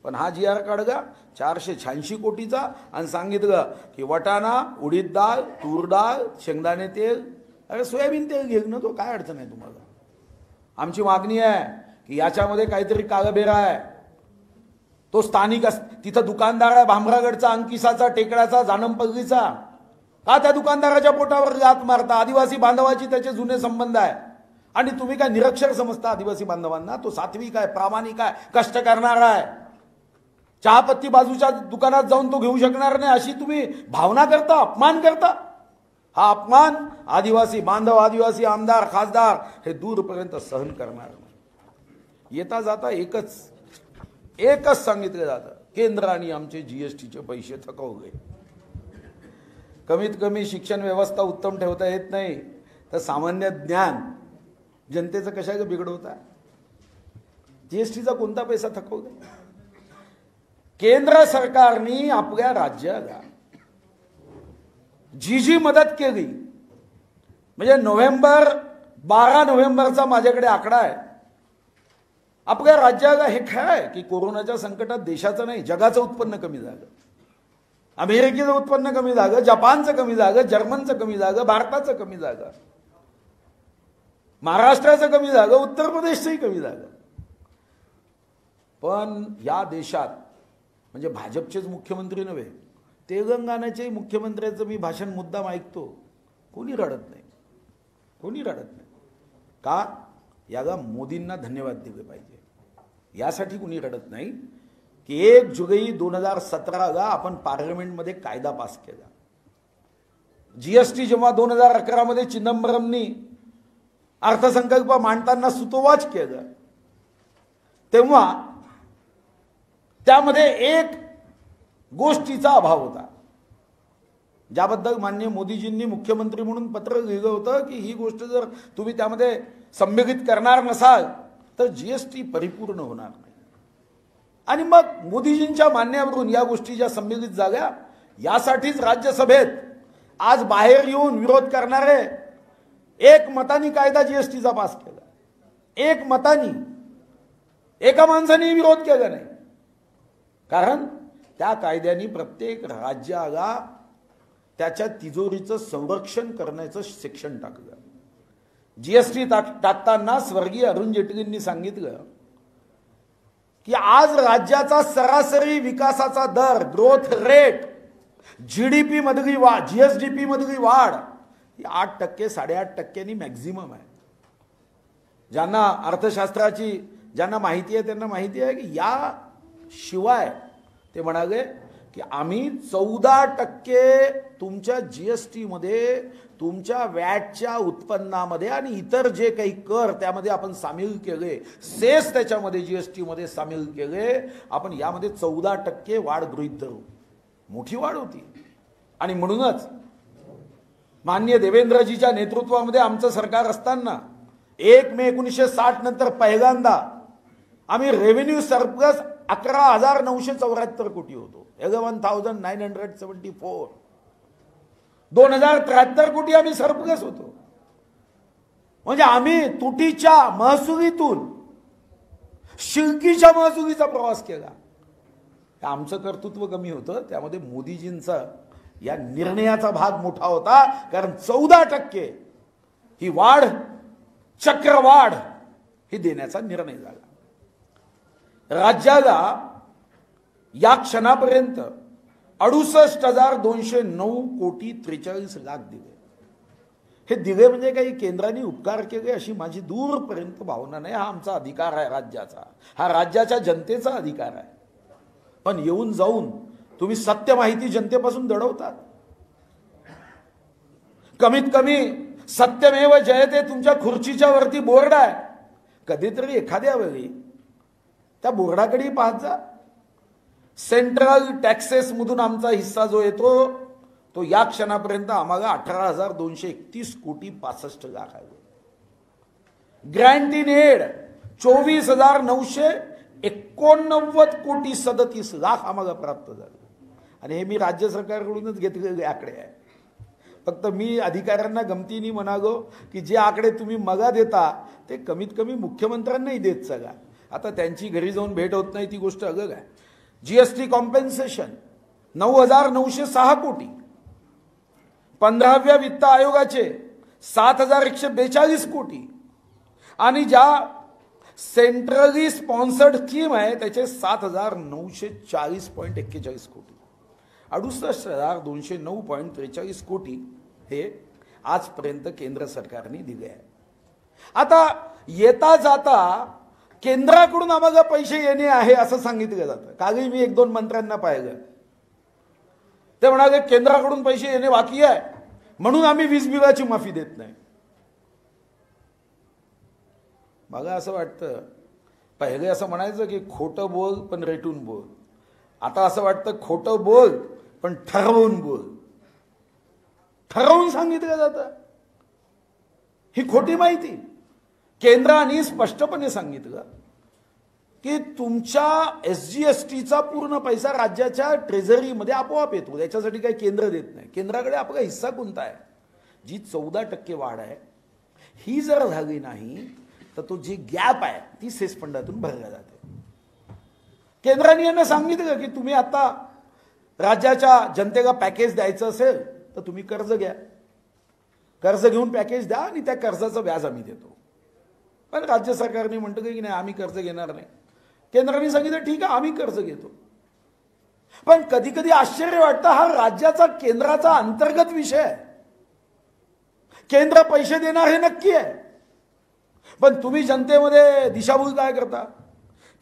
पण हा GR काढला 486 कोटीचा आणि सांगितलं की वटाणा, उडीद डाळ, तूर डाळ, शेंगदाणे तेल, अरे सोयाबीन तेल घेऊ ना, तो काय अडचण आहे तुम्हाला? आमची मागणी आहे की याच्यामध्ये काहीतरी काळबेरा आहे. तो स्थानिक तिथं दुकानदार आहे भामरागडचा, अंकिसाचा, टेकड्याचा, जानमपल्लीचा, का त्या दुकानदाराच्या पोटावर लात मारता? आदिवासी बांधवाची त्याचे जुने संबंध आहे आणि तुम्ही काय निरक्षर समजता आदिवासी बांधवांना? तो सात्विक आहे, प्रामाणिक आहे, कष्ट करणारा आहे. चहापत्ती बाजूच्या दुकानात जाऊन तो घेऊ शकणार नाही अशी तुम्ही भावना करता, अपमान करता. हा अपमान आदिवासी बांधव, आदिवासी आमदार, खासदार हे दूरपर्यंत सहन करणार नाही. येता जाता एकच सांगितलं जातं, केंद्राने आमचे GSTचे पैसे थकवले. कमीत कमी शिक्षण व्यवस्था उत्तम ठेवता येत नाही तर सामान्य ज्ञान जनतेचं कशाला बिघडवता? GSTचा कोणता पैसा थकवला? केंद्र सरकारने आपल्या राज्याला जी मदत केली, म्हणजे 12 नोव्हेंबरचा माझ्याकडे आकडा आहे, आपल्या राज्याला हे काय की कोरोनाच्या संकटात देशाचं नाही जगाचं उत्पन्न कमी झालं, अमेरिकेचं उत्पन्न कमी झालं, जपानचं कमी झालं, जर्मनचं कमी झालं, भारताचं कमी झालं, महाराष्ट्राचं कमी झालं, उत्तर प्रदेशचंही कमी झालं. पण या देशात म्हणजे भाजपचेच मुख्यमंत्री नव्हे, तेलंगणाच्याही मुख्यमंत्र्याचं मी भाषण मुद्दाम ऐकतो, कोणी रडत नाही, कोणी रडत नाही. का? याला मोदींना धन्यवाद दिले पाहिजे. यासाठी कोणी रडत नाही की 1 जुलै 2017ला आपण पार्लमेंटमध्ये कायदा पास केला. GST जेव्हा 2011 मध्ये चिदंबरमनी अर्थसंकल्प मांडताना सुतोवाच केलं, तेव्हा त्यामध्ये एक गोष्टीचा अभाव होता, ज्याबद्दल माननीय मोदीजींनी मुख्यमंत्री म्हणून पत्र लिहिलं होतं की ही गोष्ट जर तुम्ही त्यामध्ये सम्मिलित करणार नसाल तर GST परिपूर्ण होणार नाही. आणि मग मोदीजींच्या मान्यावरून या गोष्टी ज्या सम्मिलित झाल्या, यासाठीच राज्यसभेत आज बाहेर येऊन विरोध करणारे एक मतानी कायदा GSTचा पास केला. एक मतानी, एका माणसाने विरोध केला नाही, कारण त्या कायद्याने प्रत्येक राज्याला त्याच्या तिजोरीचं संरक्षण करण्याचं सेक्शन टाकलं. GST टाकताना स्वर्गीय अरुण जेटलींनी सांगितलं की आज राज्याचा सरासरी विकासाचा दर, ग्रोथ रेट, GDP मधली वाढ, GSDP मधली वाढ ही 8%, 8.5%नी मॅक्झिमम आहे. ज्यांना अर्थशास्त्राची ज्यांना माहिती आहे त्यांना माहिती आहे की या शिवाय ते म्हणाले की आम्ही 14% तुमच्या GST मध्ये, तुमच्या वॅटच्या उत्पन्नामध्ये आणि इतर जे काही कर त्यामध्ये आपण सामील केले, सेस त्याच्यामध्ये GST मध्ये सामील केले, आपण यामध्ये 14% वाढ गृहीत धरू. मोठी वाढ होती. आणि म्हणूनच माननीय देवेंद्रजीच्या नेतृत्वामध्ये आमचं सरकार असताना 1 मे 1960 नंतर पहिल्यांदा आम्ही रेव्हेन्यू सरप्लस 11,974 कोटी होतो, 11,974. 2073 कोटी आम्ही सरप्लस होतो. म्हणजे आम्ही तुटीच्या महसुलीतून शिलकीच्या महसुलीचा प्रवास केला. आमचं कर्तृत्व कमी होतं, त्यामध्ये मोदीजींचा या निर्णयाचा भाग मोठा होता. कारण 14% ही वाढ, चक्रवाढ ही देण्याचा निर्णय झाला. राज्याला या क्षणापर्यंत 68,209 कोटी 43 लाख दिले. हे दिले म्हणजे काही केंद्राने उपकार केले अशी माझी दूरपर्यंत भावना नाही. हा आमचा अधिकार आहे राज्याचा, हा राज्याच्या जनतेचा अधिकार आहे. पण येऊन जाऊन तुम्ही सत्य माहिती जनतेपासून दडवतात. कमीत कमी सत्यमेव जयते तुमच्या खुर्चीच्या वरती बोर्ड आहे. कधीतरी एखाद्या वेळी त्या बोर्डाकडे पाहत जा. सेंट्रल टॅक्सेस मधून आमचा हिस्सा जो येतो तो या क्षणापर्यंत आम्हाला 18,231 कोटी 65 लाख आहे. ग्रँट इन एड 24,989 कोटी 37 लाख आम्हाला प्राप्त झाले. आणि हे मी राज्य सरकारकडूनच घेतलेले आकडे आहे. फक्त मी अधिकाऱ्यांना गमतीने म्हणालो की जे आकडे तुम्ही मगा देता ते कमीत कमी मुख्यमंत्र्यांनाही देत चला. आता त्यांची घरी जाऊन भेट होत नाही ती गोष्ट अलग आहे. जीएसटी कॉम्पेन्सेशन 9,906 कोटी. 15व्या वित्त आयोगाचे 7,142 कोटी. आणि ज्या सेंट्रली स्पॉन्सर्ड स्कीम आहे त्याचे 7,940.41 कोटी. 68,209.43 कोटी हे आजपर्यंत केंद्र सरकारने दिले आहे. आता येता जाता केंद्राकडून आम्हाला पैसे येणे आहे असं सांगितलं जातं. कालही मी 1-2 मंत्र्यांना पाहिलं, ते म्हणाले केंद्राकडून पैसे येणे बाकी आहे म्हणून आम्ही वीज बिलाची माफी देत नाही. मला असं वाटतं, पहिले असं म्हणायचं की खोटं बोल पण रेटून बोल. आता असं वाटतं खोटं बोल पण ठरवून बोल. ठरवून सांगितलं जातं ही खोटी माहिती. केंद्राने स्पष्टपणे सांगितलं की तुमच्या SGSTचा पूर्ण पैसा राज्याच्या ट्रेझरीमध्ये आपोआप येतो, याच्यासाठी काही केंद्र देत नाही. केंद्राकडे आपला हिस्सा कोणता आहे? जी 14% वाढ आहे ही जर झाली नाही तर तो जी गॅप आहे ती सेस फंडातून भरल्या जाते. केंद्राने यांना सांगितलं की तुम्ही आता राज्याच्या जनतेला पॅकेज द्यायचं असेल तर तुम्ही कर्ज घ्या, कर्ज घेऊन पॅकेज द्या आणि त्या कर्जाचं व्याज आम्ही देतो. पण राज्य सरकारने म्हटलं की नाही आम्ही कर्ज घेणार नाही. केंद्राने सांगितलं ठीक आहे आम्ही कर्ज घेतो. पण कधी कधी आश्चर्य वाटतं, हा राज्याचा केंद्राचा अंतर्गत विषय आहे. केंद्र पैसे देणार हे नक्की आहे, पण तुम्ही जनतेमध्ये दिशाभूल काय करता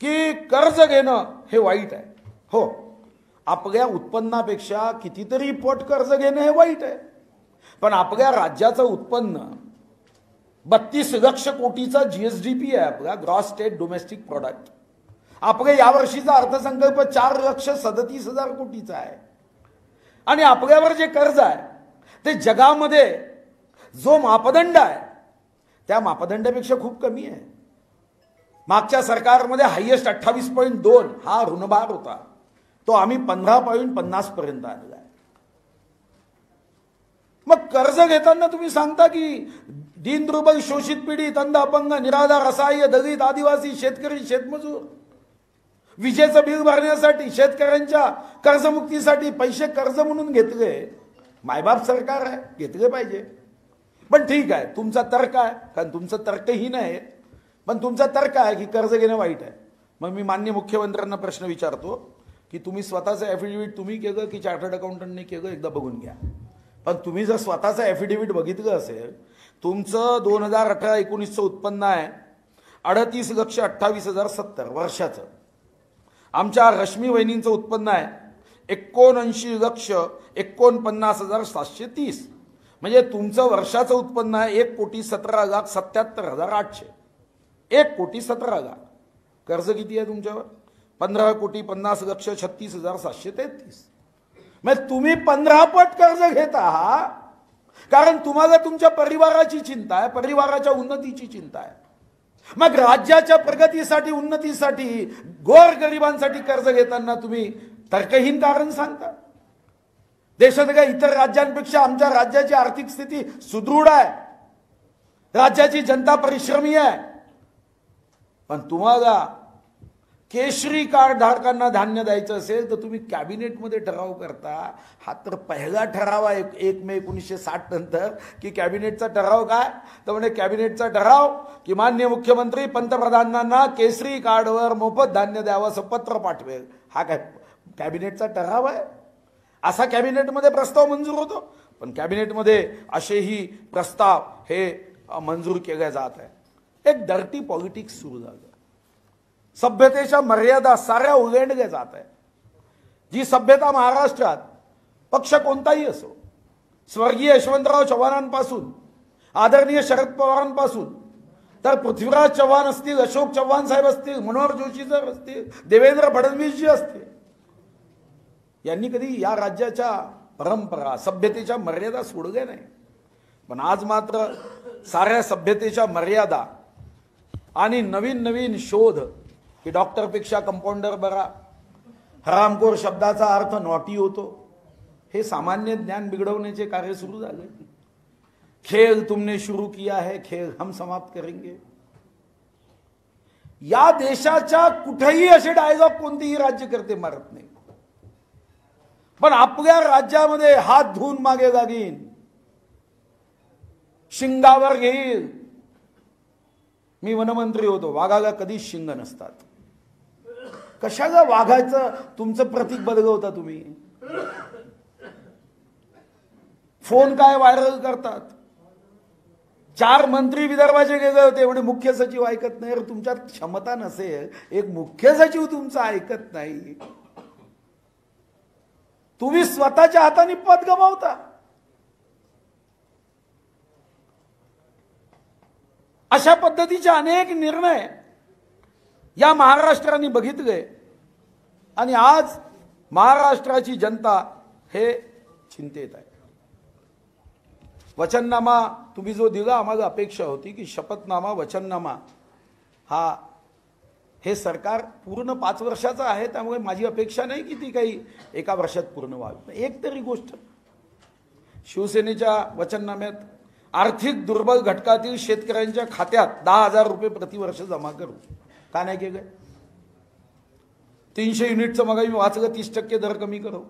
की कर्ज घेणं हे वाईट आहे. हो, आपल्या उत्पन्नापेक्षा कितीतरी पट कर्ज घेणं हे वाईट आहे. पण आपल्या राज्याचं उत्पन्न 32 लक्ष कोटीचा GSDP आहे आपला, ग्रॉस स्टेट डोमेस्टिक प्रोडक्ट. आपल्या यावर्षीचा अर्थसंकल्प 4,37,000 कोटीचा आहे. आणि आपल्यावर जे कर्ज आहे ते जगामध्ये जो मापदंड आहे त्या मापदंडापेक्षा खूप कमी आहे. मागच्या सरकारमध्ये हायेस्ट 28.2 हा ऋणभार होता, तो आम्ही 15.50 पर्यंत आणला. मग कर्ज घेताना तुम्ही सांगता की दीन दुर्बल, शोषित, पीडित, अंध, अपंग, निराधार, असहाय्य, दलित, आदिवासी, शेतकरी, शेतमजूर, विजेचं बिल भरण्यासाठी, शेतकऱ्यांच्या कर्जमुक्तीसाठी पैसे कर्ज म्हणून घेतले. मायबाप सरकार आहे, घेतले पाहिजे. पण ठीक आहे, तुमचा तर्क आहे, कारण तुमचं तर्कहीन आहे, पण तुमचा तर्क आहे की कर्ज घेणं वाईट आहे. मग मी माननीय मुख्यमंत्र्यांना प्रश्न विचारतो की तुम्ही स्वतःचं ॲफिडेव्हिट तुम्ही केलं की चार्टर्ड अकाउंटंटने केलं, एकदा बघून घ्या. पण तुम्ही जर स्वतःचं ॲफिडेव्हिट बघितलं असेल, तुमचं 2018-19चं उत्पन्न आहे 38,28,070 वर्षाचं. आमच्या रश्मी वहिनींचं उत्पन्न आहे 79,49,730. म्हणजे तुमचं वर्षाचं उत्पन्न आहे 1,17,77,800. 1,17,00,000. कर्ज किती आहे तुमच्यावर? 15,50,36,36,733. मग तुम्ही 15 पट कर्ज घेत आहात कारण तुम्हाला तुमच्या परिवाराची चिंता आहे, परिवाराच्या उन्नतीची चिंता आहे. मग राज्याच्या प्रगतीसाठी, उन्नतीसाठी, गोरगरिबांसाठी कर्ज घेताना तुम्ही तर्कहीन कारण सांगता. देशातल्या इतर राज्यांपेक्षा आमच्या राज्याची आर्थिक स्थिती सुदृढ आहे, राज्याची जनता परिश्रमी आहे. पण तुम्हाला केशरी कार्ड धारकांना धान्य द्यायचं असेल तर तुम्ही कॅबिनेटमध्ये ठराव करता. हा तर पहिला ठराव आहे 1 मे 1960 नंतर की कॅबिनेटचा ठराव काय तर म्हणजे कॅबिनेटचा ठराव की माननीय मुख्यमंत्री पंतप्रधानांना केसरी कार्डवर मोफत धान्य द्यावं असं पत्र पाठवेल. हा काय कॅबिनेटचा ठराव आहे? असा कॅबिनेटमध्ये प्रस्ताव मंजूर होतो. पण कॅबिनेटमध्ये असेही प्रस्ताव हे मंजूर केले जात आहे. एक डर्टी पॉलिटिक्स सुरू झालं. सभ्यतेच्या मर्यादा साऱ्या ओलांडल्या जात आहे. जी सभ्यता महाराष्ट्रात पक्ष कोणताही असो, स्वर्गीय यशवंतराव चव्हाणांपासून आदरणीय शरद पवारांपासून तर पृथ्वीराज चव्हाण असतील, अशोक चव्हाण साहेब असतील, मनोहर जोशी सर असतील, देवेंद्र फडणवीसजी असतील, यांनी कधी या राज्याच्या परंपरा सभ्यतेच्या मर्यादा सोडल्या नाही. पण आज मात्र साऱ्या सभ्यतेच्या मर्यादा आणि नवीन नवीन शोध की डॉक्टरपेक्षा कंपाऊंडर बरा, हरामखोर शब्दाचा अर्थ नॉटी होतो, हे सामान्य ज्ञान बिघडवण्याचे कार्य सुरू झाले. खेळ तुमने शुरू किया है, खेळ हम समाप्त करेंगे. या देशाच्या कुठेही असे डायलॉग कोणतेही राज्यकर्ते मारत नाही. पण आपल्या राज्यामध्ये हात धुवून मागे लागीन, शिंगावर घेईल. मी वनमंत्री होतो, वाघाला कधीच शिंग नसतात. कशाला वाघाचं तुमचं प्रतीक बदलवता तुम्ही? फोन काय व्हायरल करतात. 4 मंत्री विदर्भाचे गेले होते म्हणजे मुख्य सचिव ऐकत नाही. तुमच्यात क्षमता नसेल, एक मुख्य सचिव तुमचा ऐकत नाही, तुम्ही स्वतःच्या हाताने पद गमावता. अशा पद्धतीचे अनेक निर्णय या महाराष्ट्राने बघितले आणि आज महाराष्ट्राची जनता हे चिंतेत आहे. वचननामा तुम्ही जो दिला, आम्हाला अपेक्षा होती की शपथनामा वचननामा हे सरकार पूर्ण 5 वर्षाचं आहे, त्यामुळे माझी अपेक्षा नाही की ती काही एका वर्षात पूर्ण व्हावी. एक तरी गोष्ट, शिवसेनेच्या वचननाम्यात आर्थिक दुर्बल घटकातील शेतकऱ्यांच्या खात्यात 10,000 रुपये प्रतिवर्ष जमा करू, का नाही केलं? 300 युनिटचं मग मी वाचलं 30% दर कमी करू,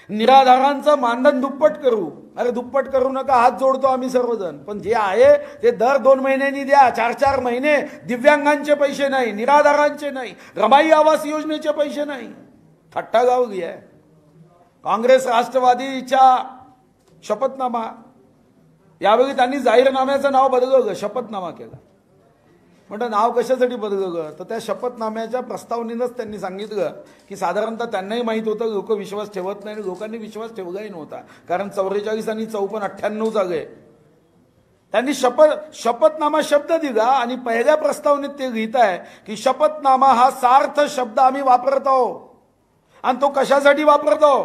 निराधारांचं मानधन दुप्पट करू. अरे दुप्पट करू नका, हात जोडतो आम्ही सर्वजण, पण जे आहे ते दर 2 महिन्यांनी द्या. 4-4 महिने दिव्यांगांचे पैसे नाही, निराधारांचे नाही, रमाई आवास योजनेचे पैसे नाही. थट्टा गावली आहे. काँग्रेस राष्ट्रवादीच्या शपथनामा, यावेळी त्यांनी जाहीरनाम्याचं नाव बदलवलं, शपथनामा केला. म्हणतं नाव कशासाठी बदलवलं तर त्या शपथनाम्याच्या प्रस्तावनेनंच त्यांनी सांगितलं की साधारणतः त्यांनाही माहित होतं लोक विश्वास ठेवत नाही, लोकांनी विश्वास ठेवलाही नव्हता, कारण 44 आणि 54 98 झाले. त्यांनी शपथनामा शब्द दिला आणि पहिल्या प्रस्तावनेत ते लिहित आहे की शपथनामा हा सार्थ शब्द आम्ही वापरतो. आणि तो कशासाठी वापरतो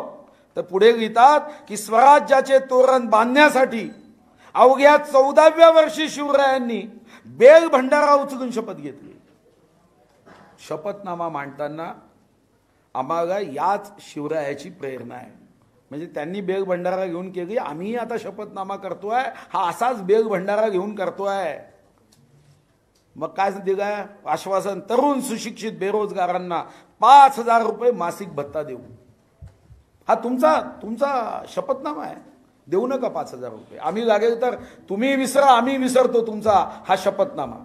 तर पुढे लिहितात की स्वराज्याचे तोरण बांधण्यासाठी अवघ्या 14व्या वर्षी शिवरायांनी बेल भंडारा उचलून शपथ घेतली. शपथनामा मांडताना आम्हाला याच शिवरायाची प्रेरणा आहे. म्हणजे त्यांनी बेल भंडारा घेऊन केली, आम्ही आता शपथनामा करतोय, हा असाच बेल भंडारा घेऊन करतोय. मग काय दिलं आश्वासन, तरुण सुशिक्षित बेरोजगारांना 5,000 रुपये मासिक भत्ता देऊ. हा तुमचा शपथनामा आहे. देऊ नका 5,000 रुपये, आम्ही लागेल तर तुम्ही विसरा, आम्ही विसरतो तुमचा हा शपथनामा.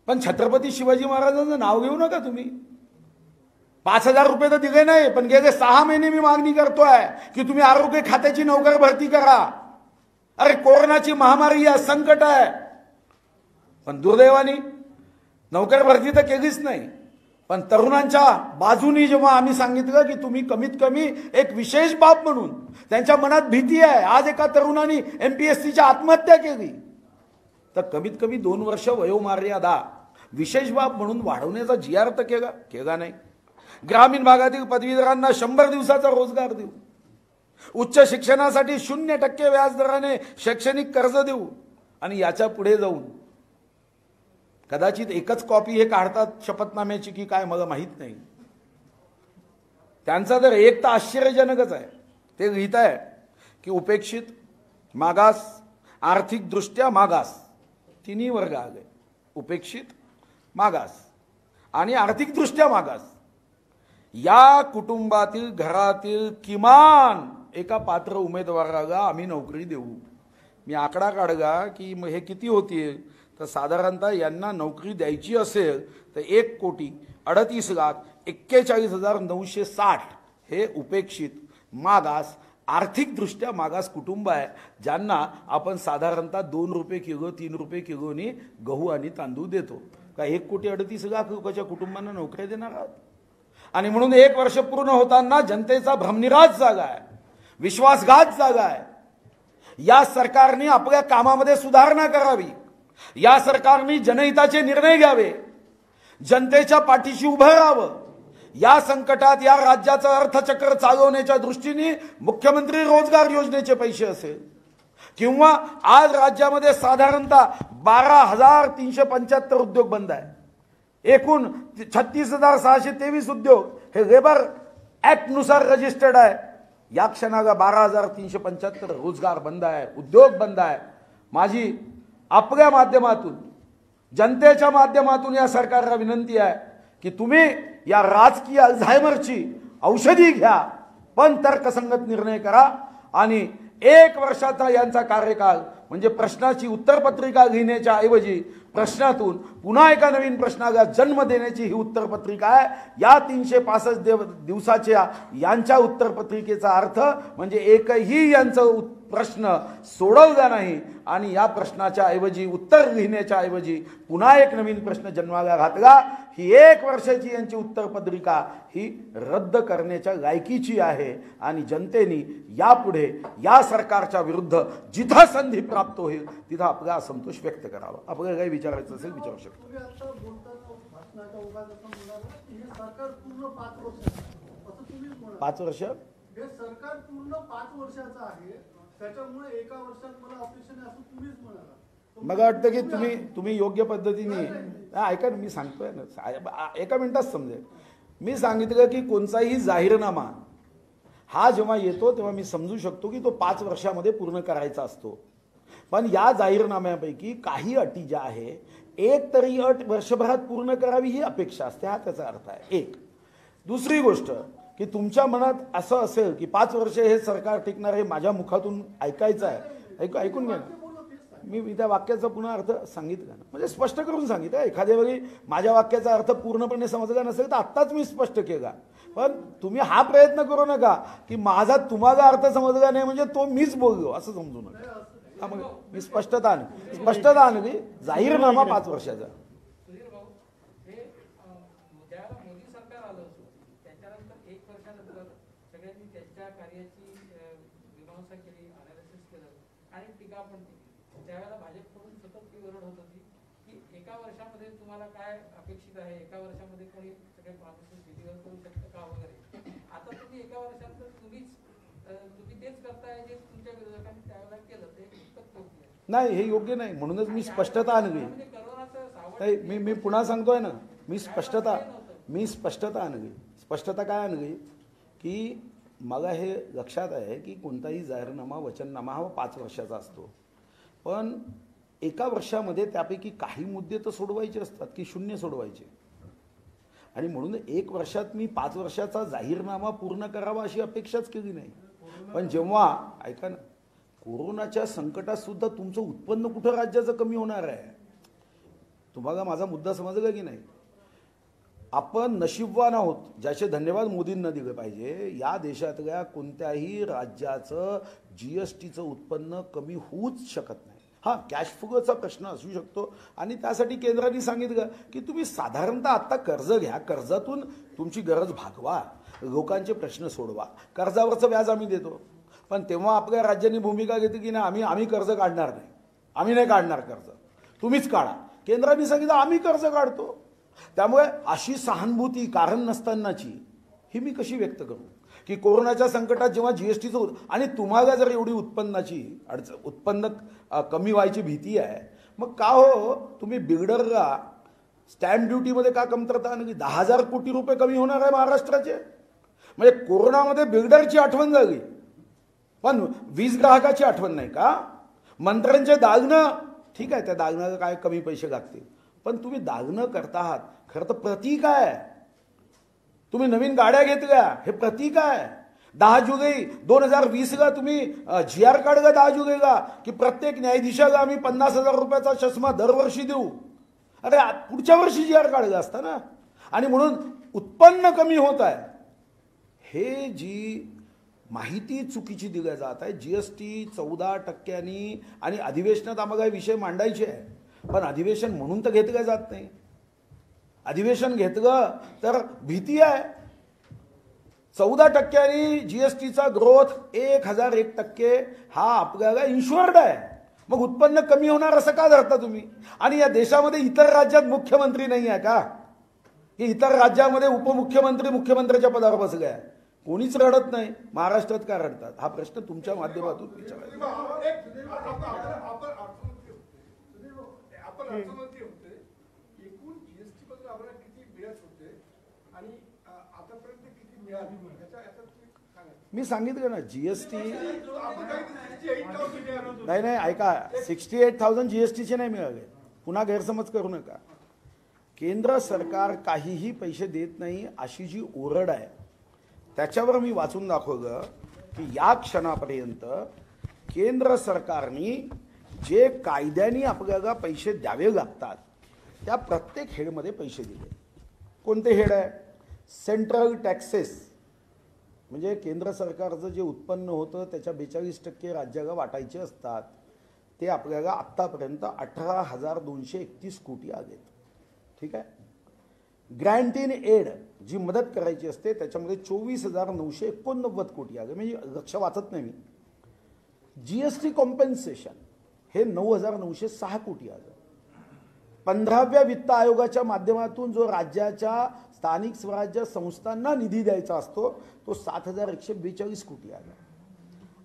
पण छत्रपती शिवाजी महाराजांचं नाव घेऊ नका तुम्ही. 5,000 रुपये तर दिले नाही, पण गेले 6 महिने मी मागणी करतोय की तुम्ही आरोग्य खात्याची नोकर भरती करा. अरे कोरोनाची महामारी आहे, संकट आहे. पण दुर्दैवाने नोकर भरती तर केलीच नाही. पण तरुणांच्या बाजूनी जेव्हा आम्ही सांगितलं की तुम्ही कमीत कमी एक विशेष बाब म्हणून, त्यांच्या मनात भीती आहे. आज एका तरुणाने MPSCच्या आत्महत्या केली, तर कमीत कमी 2 वर्ष वयोमर्यादा विशेष बाब म्हणून वाढवण्याचा GR तर केला नाही. ग्रामीण भागातील पदवीधरांना 100 दिवसाचा रोजगार देऊ, उच्च शिक्षणासाठी 0% व्याजदराने शैक्षणिक कर्ज देऊ. आणि याच्या पुढे जाऊन कदाचित एकच कॉपी हे काढतात शपथनाम्याची की काय मला माहित नाही. त्यांचा तर एक तर आश्चर्यजनकच आहे. ते लिहित आहे की उपेक्षित, मागास, आर्थिकदृष्ट्या मागास तिन्ही वर्ग आले. उपेक्षित, मागास आणि आर्थिकदृष्ट्या मागास या कुटुंबातील घरातील किमान एका पात्र उमेदवाराला आम्ही नोकरी देऊ. मी आकडा काढला की मग हे किती होतील, तर साधारणतः यांना नोकरी द्यायची असेल तर 1,38,41,960 हे उपेक्षित, मागास, आर्थिकदृष्ट्या मागास कुटुंब आहे, ज्यांना आपण साधारणतः 2 रुपये किलो 3 रुपये किलोनी गहू आणि तांदूळ देतो. का 1,38,00,000 लोकांच्या कुटुंबांना नोकऱ्या देणार आहात? आणि म्हणून 1 वर्ष पूर्ण होताना जनतेचा भ्रमनिरास झाला आहे, विश्वासघात झाला आहे. या सरकारने आपल्या कामामध्ये सुधारणा करावी, या सरकारने जनहिताचे निर्णय घ्यावे, जनतेच्या पाठीशी उभं राहावं. या संकटात या राज्याचं अर्थचक्र चालवण्याच्या दृष्टीने मुख्यमंत्री रोजगार योजनेचे पैसे असेल किंवा आज राज्यामध्ये साधारणतः 12,375 उद्योग बंद आहे. एकूण 36,623 उद्योग हे लेबर ऍक्ट नुसार रजिस्टर्ड आहे. या क्षणाला 12,375 रोजगार बंद आहे, उद्योग बंद आहे. माझी आपल्या माध्यमातून, जनतेच्या माध्यमातून या सरकारला विनंती आहे की तुम्ही या राजकीय अल्झायमरची औषधी घ्या, पण तर्कसंगत निर्णय करा. आणि 1 वर्षाचा यांचा कार्यकाल म्हणजे प्रश्नाची उत्तरपत्रिका लिहिण्याच्या ऐवजी प्रश्नातून पुन्हा एका नवीन प्रश्नाला जन्म देण्याची ही उत्तरपत्रिका आहे. या 365 दिवसाच्या यांच्या उत्तरपत्रिकेचा अर्थ म्हणजे एकही यांचं प्रश्न सोडवला नाही आणि या प्रश्नाच्या ऐवजी, उत्तर लिहिण्याच्या ऐवजी पुन्हा एक नवीन प्रश्न जन्माला घातला. ही 1 वर्षाची यांची उत्तरपत्रिका ही रद्द करण्याच्या लायकीची आहे आणि जनतेने यापुढे या सरकारच्या विरुद्ध जिथं संधी प्राप्त होईल तिथं आपला असंतोष व्यक्त करावा. आपल्याला काही विचारायचं असेल विचारू शकतो. 5 वर्ष हे सरकार पूर्ण 5 वर्षाचं आहे, त्याच्यामुळे 1 वर्षात मला ऑपरेशन आहे असं तुम्हीच म्हणाला. मला वाटतं की तुम्ही योग्य पद्धतीने ऐका ना, मी सांगतोय ना, एका मिनिटात समजेल. मी सांगितलं की कोणताही जाहीरनामा हा जेव्हा येतो तेव्हा मी समजू शकतो की तो 5 वर्षामध्ये पूर्ण करायचा असतो. पण या जाहीरनाम्यापैकी काही अटी ज्या आहे, एक तरी अट वर्षभरात पूर्ण करावी ही अपेक्षा असते, हा त्याचा अर्थ आहे. एक. दुसरी गोष्ट की तुमच्या मनात असं असेल की 5 वर्ष हे सरकार टिकणार, हे माझ्या मुखातून ऐकायचं आहे, ऐकून घ्या. मी त्या वाक्याचा पुन्हा अर्थ सांगितला ना, म्हणजे स्पष्ट करून सांगितलं. एखाद्या वेळी माझ्या वाक्याचा अर्थ पूर्णपणे समजला नसेल तर आत्ताच मी स्पष्ट केला. पण तुम्ही हा प्रयत्न करू नका की माझा तुम्हाला अर्थ समजला नाही म्हणजे तो मीच बोललो असं समजू नका. मग मी स्पष्टता आणली. जाहीरनामा 5 वर्षाचा. त्यावेळेला भाजपकडून सतत ती ओरड होत होती की 1 वर्षामध्ये तुम्हाला काय अपेक्षित आहे, 1 वर्षामध्ये कोणी सगळे प्रॉमिसेस डिलिव्हर करू शकतं का वगैरे. आता तुम्ही 1 वर्षात तुम्ही तेच करताय जे तुमच्या विरोधकांनी त्यावेळेला केलं, ते नाही, हे योग्य नाही. म्हणूनच मी स्पष्टता आणली. मी पुन्हा सांगतोय ना, मी स्पष्टता आणली. स्पष्टता काय आणली की मला हे लक्षात आहे की कोणताही जाहीरनामा, वचननामा हा 5 वर्षाचा असतो. पण 1 वर्षामध्ये त्यापैकी काही मुद्दे तर सोडवायचे असतात की शून्य सोडवायचे. आणि म्हणून 1 वर्षात मी 5 वर्षाचा जाहीरनामा पूर्ण करावा अशी अपेक्षाच केली नाही. पण जेव्हा ऐका ना, कोरोनाच्या संकटात सुद्धा तुमचं उत्पन्न कुठं राज्याचं कमी होणार आहे? तुम्हाला माझा मुद्दा समजला की नाही? आपण नशीबवान आहोत, ज्याचे धन्यवाद मोदींना दिले पाहिजे. या देशातल्या कोणत्याही राज्याचं जीएसटीचं उत्पन्न कमी होऊच शकत नाही. हां, कॅश फ्लोचा प्रश्न असू शकतो आणि त्यासाठी केंद्राने सांगितलं की तुम्ही साधारणतः आत्ता कर्ज घ्या, कर्जातून तुमची गरज भागवा, लोकांचे प्रश्न सोडवा, कर्जावरचं व्याज आम्ही देतो. पण तेव्हा आपल्या राज्याने भूमिका घेतली की नाही, आम्ही कर्ज काढणार नाही, आम्ही नाही काढणार कर्ज, तुम्हीच काढा. केंद्राने सांगितलं आम्ही कर्ज काढतो. त्यामुळे अशी सहानुभूती कारण नसतानाची ही मी कशी व्यक्त करू की कोरोनाच्या संकटात जेव्हा जीएसटीचं आणि तुम्हाला जर एवढी उत्पन्नाची उत्पन्न कमी व्हायची भीती आहे, मग का हो तुम्ही बिल्डरला स्टॅम्प ड्युटीमध्ये का कमतरता आणली? 10,000 कोटी रुपये कमी होणार आहे महाराष्ट्राचे. म्हणजे कोरोनामध्ये बिल्डरची आठवण झाली पण वीज ग्राहकाची आठवण नाही का? मंत्र्यांचे दागणं, ठीक आहे, त्या दागण्याला काय कमी पैसे लागतील, पण तुम्ही दागणं करता आहात, खरं तर प्रतीक आहे. तुम्ही नवीन गाड्या घेतल्या, हे प्रतीक आहे. 10 जुलै 2020ला तुम्ही GR काढला 10 जुलैला की प्रत्येक न्यायाधीशाला आम्ही 50,000 रुपयाचा चष्मा दरवर्षी देऊ. अरे पुढच्या वर्षी GR काढला असता ना. आणि म्हणून उत्पन्न कमी होत आहे, हे जी माहिती चुकीची दिली जात आहे. GST 14% आणि अधिवेशनात आम्हाला विषय मांडायचे आहे, पण अधिवेशन म्हणून तर घेतलं जात नाही. अधिवेशन घेतलं तर भीती आहे. 14% GSTचा ग्रोथ 1001% हा आपल्याला इन्शुअर्ड आहे. मग उत्पन्न कमी होणार असं का धरता तुम्ही? आणि या देशामध्ये इतर राज्यात मुख्यमंत्री नाही आहे का? की इतर राज्यामध्ये उपमुख्यमंत्री मुख्यमंत्र्याच्या पदावर बसले आहे, कोणीच रडत नाही. महाराष्ट्रात का रडतात? हा प्रश्न तुमच्या माध्यमातून विचारायचा. आपण अर्थमंत्री होते, एकूण जीएसटी बद्दल आम्हाला किती मिळत होते आणि आतापर्यंत किती मिळाली मी सांगितलं ना. GST नाही ऐका, 68,000 GSTचे नाही मिळाले. पुन्हा गैरसमज करू नका. केंद्र सरकार काहीही पैसे देत नाही अशी जी ओरड आहे, त्याच्यावर मी वाचून दाखवलं की या क्षणापर्यंत केंद्र सरकारने जे कायद्याने आपल्याला पैसे द्यावे लागतात त्या प्रत्येक हेडमध्ये पैसे दिले. कोणते हेड आहे? सेंट्रल टॅक्सेस, म्हणजे केंद्र सरकारचं जे उत्पन्न होतं त्याच्या 42% राज्याला वाटायचे असतात, ते आपल्याला आत्तापर्यंत 18,231 कोटी आलेत. ठीक आहे. ग्रँट इन एड जी मदत करायची असते त्याच्यामध्ये 24,989 कोटी आले, म्हणजे लक्ष वाचत नाही मी. GST कॉम्पेन्सेशन हे 9,906 कोटी आलं. 15व्या वित्त आयोगाच्या माध्यमातून जो राज्याच्या स्थानिक स्वराज्य संस्थांना निधी द्यायचा असतो तो 7,142 कोटी आला.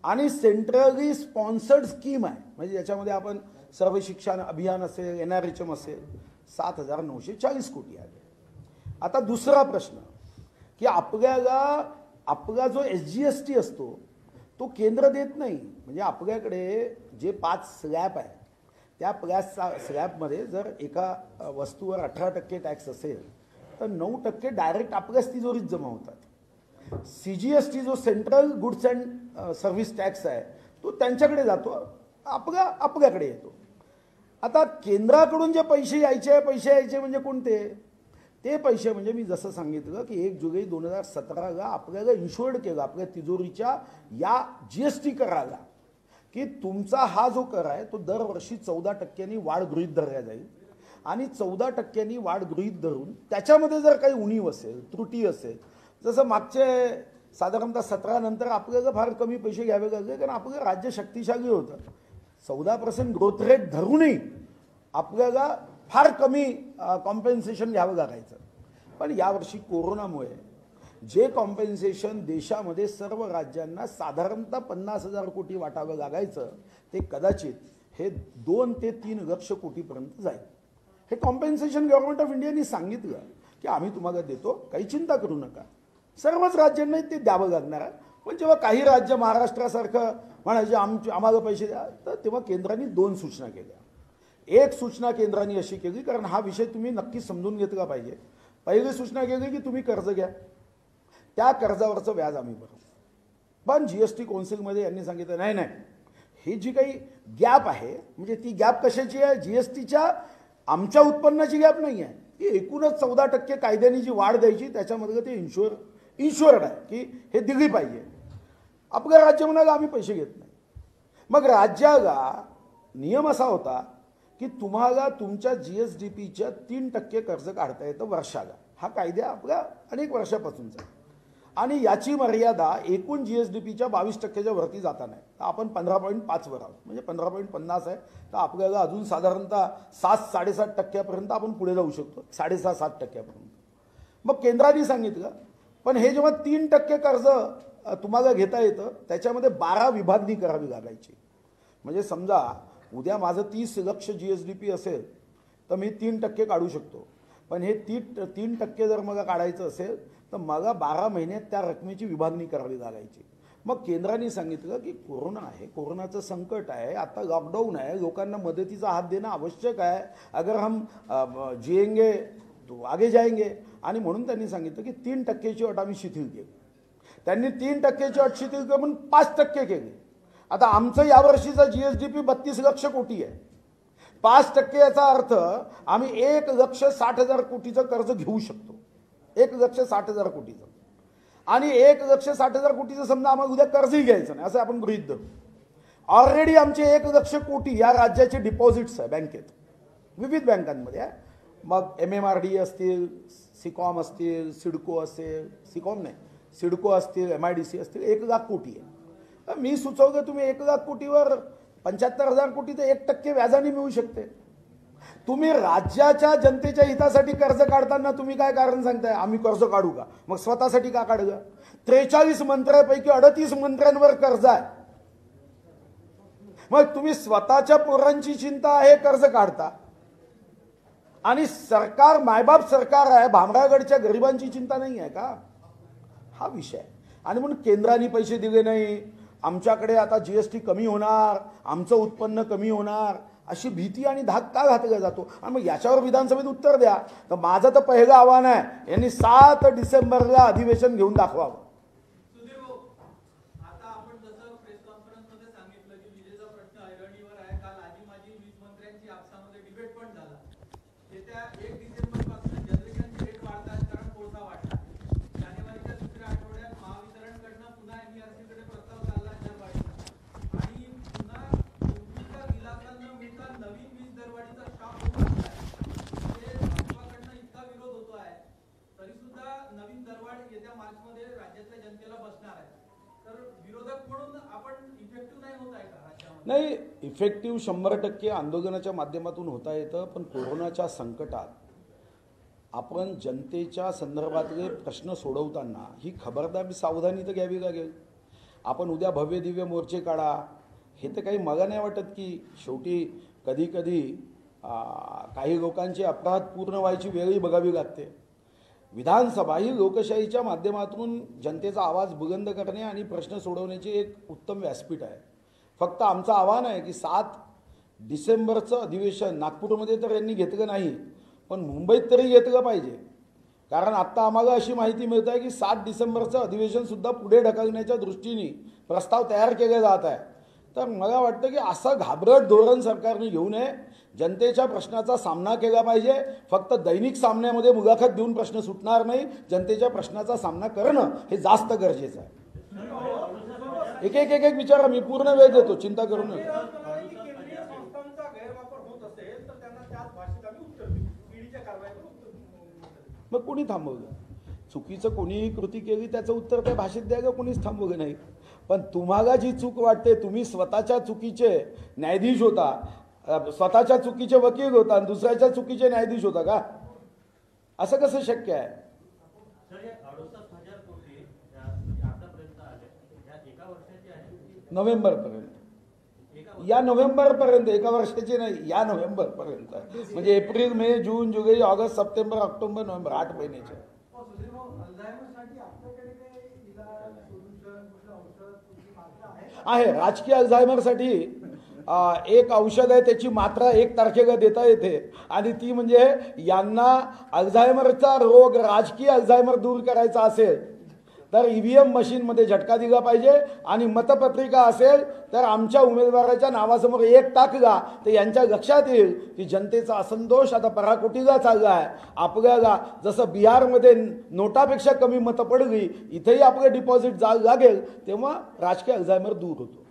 आणि सेंट्रली स्पॉन्सर्ड स्कीम आहे, म्हणजे याच्यामध्ये आपण सर्व शिक्षण अभियान असेल, NRHM असेल, 7,940 कोटी आले. आता दुसरा प्रश्न की आपला जो SGST असतो तो केंद्र देत नाही. म्हणजे आपल्याकडे जे 5 स्लॅब आहे त्या 5 स्लॅबमध्ये जर एका वस्तूवर 18% टॅक्स असेल तर 9% डायरेक्ट आपल्याच तिजोरीत जमा होतात. CGST जो central goods and service tax आहे तो त्यांच्याकडे जातो, आपल्याकडे येतो. आता केंद्राकडून जे पैसे यायचे म्हणजे कोणते? ते पैसे म्हणजे मी जसं सांगितलं की 1 जुलै 2017ला आपल्याला इन्शुअर्ड केलं आपल्या तिजोरीच्या या GST कराला की तुमचा हा जो कर आहे तो दरवर्षी 14% वाढ गृहीत धरला जाईल. आणि 14% वाढ गृहीत धरून त्याच्यामध्ये जर काही उणीव असेल, त्रुटी असेल, जसं मागचे साधारणतः 17 नंतर आपल्याला फार कमी पैसे घ्यावे लागले कारण आपलं राज्य शक्तिशाली होतं. 14% ग्रोथ रेट धरूनही आपल्याला फार कमी कॉम्पेन्सेशन घ्यावं लागायचं. पण यावर्षी कोरोनामुळे जे कॉम्पेन्सेशन देशामध्ये सर्व राज्यांना साधारणतः 50,000 कोटी वाटावं लागायचं ते कदाचित हे 2 ते 3 लक्ष कोटीपर्यंत जाईल. हे कॉम्पेन्सेशन गव्हर्नमेंट ऑफ इंडियाने सांगितलं की आम्ही तुम्हाला देतो, काही चिंता करू नका. सर्वच राज्यांना ते द्यावं लागणार आहे. पण जेव्हा काही राज्य महाराष्ट्रासारखं म्हणायचे आम्हाला पैसे द्या, तर तेव्हा केंद्राने 2 सूचना केल्या. एक सूचना केंद्राने अशी केली, कारण हा विषय तुम्ही नक्की समजून घेतला पाहिजे. पहिली सूचना केली की तुम्ही कर्ज घ्या, त्या कर्जावरचं व्याज आम्ही भरू. पण GST कौन्सिलमध्ये यांनी सांगितलं नाही, ही जी काही गॅप आहे म्हणजे ती गॅप कशाची आहे? GSTच्या आमच्या उत्पन्नाची गॅप नाही आहे, की एकूणच 14% कायद्याने जी वाढ द्यायची त्याच्यामध्ये ते इन्शुअर्ड आहे की हे दिली पाहिजे. आपलं राज्य म्हणाला आम्ही पैसे घेत नाही. मग राज्याला नियम असा होता की तुम्हाला तुमच्या GSDPच्या 3% कर्ज काढता येतं वर्षाला. हा कायदा आपल्या अनेक वर्षापासूनचा आहे. आणि याची मर्यादा एकूण GSDPच्या 22%च्या वरती जाता नाही. तर आपण 15.5 वर आहोत, म्हणजे 15.50 आहे. तर आपल्याला अजून साधारणतः 7-7.5% आपण पुढे जाऊ शकतो, 6.5-7%. मग केंद्राने सांगितलं पण हे जेव्हा 3% कर्ज तुम्हाला घेता येतं त्याच्यामध्ये 12 विभागणी करावी लागायची. म्हणजे समजा उद्या माझं 30 लक्ष GSDP असेल तर मी 3% काढू शकतो. पण हे 3% जर मला काढायचं असेल तर मला 12 महिन्यात त्या रकमेची विभागणी करावी लागायची. मग केंद्राने सांगितलं की कोरोना आहे, कोरोनाचं संकट आहे, आता लॉकडाऊन आहे, लोकांना मदतीचा हात देणं आवश्यक आहे, अगर हम जिएंगे तो आगे जाएंगे. आणि म्हणून त्यांनी सांगितलं की 3% अट आम्ही शिथिल केली. त्यांनी 3% अट शिथिल करून 5% केली. आता आमचं यावर्षीचा GSDP 32 लक्ष कोटी आहे. 5% याचा अर्थ आम्ही 1,60,000 कोटीचं कर्ज घेऊ शकतो. 1,60,000 कोटीचं. आणि 1,60,000 कोटीचं समजा आम्हाला उद्या कर्जही घ्यायचं नाही असं आपण गृहीत धरू. ऑलरेडी आमचे 1,00,000 कोटी या राज्याचे डिपॉझिट्स आहे बँकेत, विविध बँकांमध्ये आहे. मग MMRD असतील, सिकॉम असतील, सिडको असेल, सिकॉम नाही सिडको असतील, MIDC असतील, 1,00,000 कोटी आहे. तर मी सुचवलं तुम्ही 1,00,000 कोटीवर 75,000 कोटी तर 1% व्याजाने मिळू शकते. तुम्ही राज्याच्या जनतेच्या हितासाठी कर्ज काढताना तुम्ही काय कारण सांगताय आम्ही कर्ज काढू का? मग स्वतःसाठी का काढलं? 43 मंत्र्यांपैकी 38 मंत्र्यांवर कर्ज आहे. मग तुम्ही स्वतःच्या पोरांची चिंता आहे कर्ज काढता आणि सरकार मायबाप सरकार आहे, भामरागडच्या गरिबांची चिंता नाही आहे का? हा विषय. आणि म्हणून केंद्राने पैसे दिले नाही, आमच्याकडे आता GST कमी होणार, आमचं उत्पन्न कमी होणार, अशी भीती आणि धाक का घातला जातो? आणि मग याच्यावर विधानसभेत उत्तर द्या. तर माझं तर पहिलं आव्हान आहे, यांनी 7 डिसेंबरला अधिवेशन घेऊन दाखवावं. सुधीर भाऊ, आता आपण जसं प्रेस कॉन्फरन्समध्ये सांगितलं की विजेचा प्रश्न ऐरणीवर आहे. काल आजी माजी वीज मंत्र्यांची आपसामध्ये डिबेट पण झाला. येत्या 1 डिसेंबर पासून जनरेशनचे रेट वाढतात कारण कोळसा वाढला. जानेवारीच्या दुसऱ्या आठवड्यात महावितरणकडनं पुन्हा MERC कडे प्रस्ताव चालला दरवाढीचा. आणि पुन्हा पूर्वीच्या विलासांना मिळता नवीन वीज दरवाढीचा शॉक होऊ लागलाय. ते भाजपाकडनं इतका विरोध होतो आहे तरी सुद्धा नवीन दरवाढ येत्या मार्चमध्ये राज्यातल्या जनतेला बसणार आहे. तर विरोधक म्हणून आपण इफेक्टिव्ह नाही होत आहे का राज्यामध्ये? नाही, इफेक्टिव्ह 100% आंदोलनाच्या माध्यमातून होता येतं. पण कोरोनाच्या संकटात आपण जनतेच्या संदर्भातले प्रश्न सोडवताना ही खबरदारी सावधानी तर घ्यावी लागेल. आपण उद्या भव्य दिव्य मोर्चे काढा हे तर काही मला नाही वाटत की शेवटी कधी कधी काही लोकांचे अपराध पूर्ण व्हायची वेळही बघावी लागते. विधानसभा ही लोकशाहीच्या माध्यमातून जनतेचा आवाज बुलंद करणे आणि प्रश्न सोडवण्याचे एक उत्तम व्यासपीठ आहे. फक्त आमचं आव्हान आहे की 7 डिसेंबरचं अधिवेशन नागपूरमध्ये तर यांनी घेतलं नाही, पण मुंबईत तरी घेतलं पाहिजे. कारण आत्ता आम्हाला अशी माहिती मिळत आहे की 7 डिसेंबरचं अधिवेशनसुद्धा पुढे ढकलण्याच्या दृष्टीने प्रस्ताव तयार केले जात आहे. तर मला वाटतं की असं घाबरट धोरण सरकारने घेऊ नये. जनतेच्या प्रश्नाचा सामना केला पाहिजे. फक्त दैनिक सामन्यामध्ये मुलाखत देऊन प्रश्न सुटणार नाही, जनतेच्या प्रश्नाचा सामना करणं हे जास्त गरजेचं आहे. एक विचारा, मी पूर्ण वेळ देतो, चिंता करू नये. केंद्रीय संस्थांचा गैरवापर होत असेल तर त्यांना त्याच भाषेत आम्ही उत्तर देऊ. ईडीच्या कारवाईवर मग कोणी थांबवलं? चुकीचं कोणीही कृती केली त्याचं उत्तर त्या भाषेत द्यायला कोणीच थांबवलं नाही. पण तुम्हाला जी चूक वाटते, तुम्ही स्वतःच्या चुकीचे न्यायाधीश होता, स्वतःच्या चुकीचे वकील होता आणि दुसऱ्याच्या चुकीचे न्यायाधीश होता का? असं कसं शक्य आहे? नोव्हेंबरपर्यंत, या नोव्हेंबरपर्यंत, एका वर्षाची नाही, या नोव्हेंबरपर्यंत. म्हणजे एप्रिल मे जून जुलै ऑगस्ट सप्टेंबर ऑक्टोबर नोव्हेंबर 8 महिन्याचे आहे. राजकीय अल्झायमरसाठी एक औषध आहे, त्याची मात्रा 1 तारखेला देता येते आणि ती म्हणजे यांना अल्झायमरचा रोग, राजकीय अल्झायमर दूर करायचा असेल तर EVM मशीनमध्ये झटका दिला पाहिजे आणि मतपत्रिका असेल तर आमच्या उमेदवाराच्या नावासमोर 1 टाकला तर यांच्या लक्षात येईल की जनतेचा असंतोष आता पराकोटीला चालला आहे. आपल्याला जसं बिहारमध्ये नोटापेक्षा कमी मतं पडली, इथेही आपलं डिपॉझिट जायला लागेल, तेव्हा राजकीय अल्झायमर दूर होतो.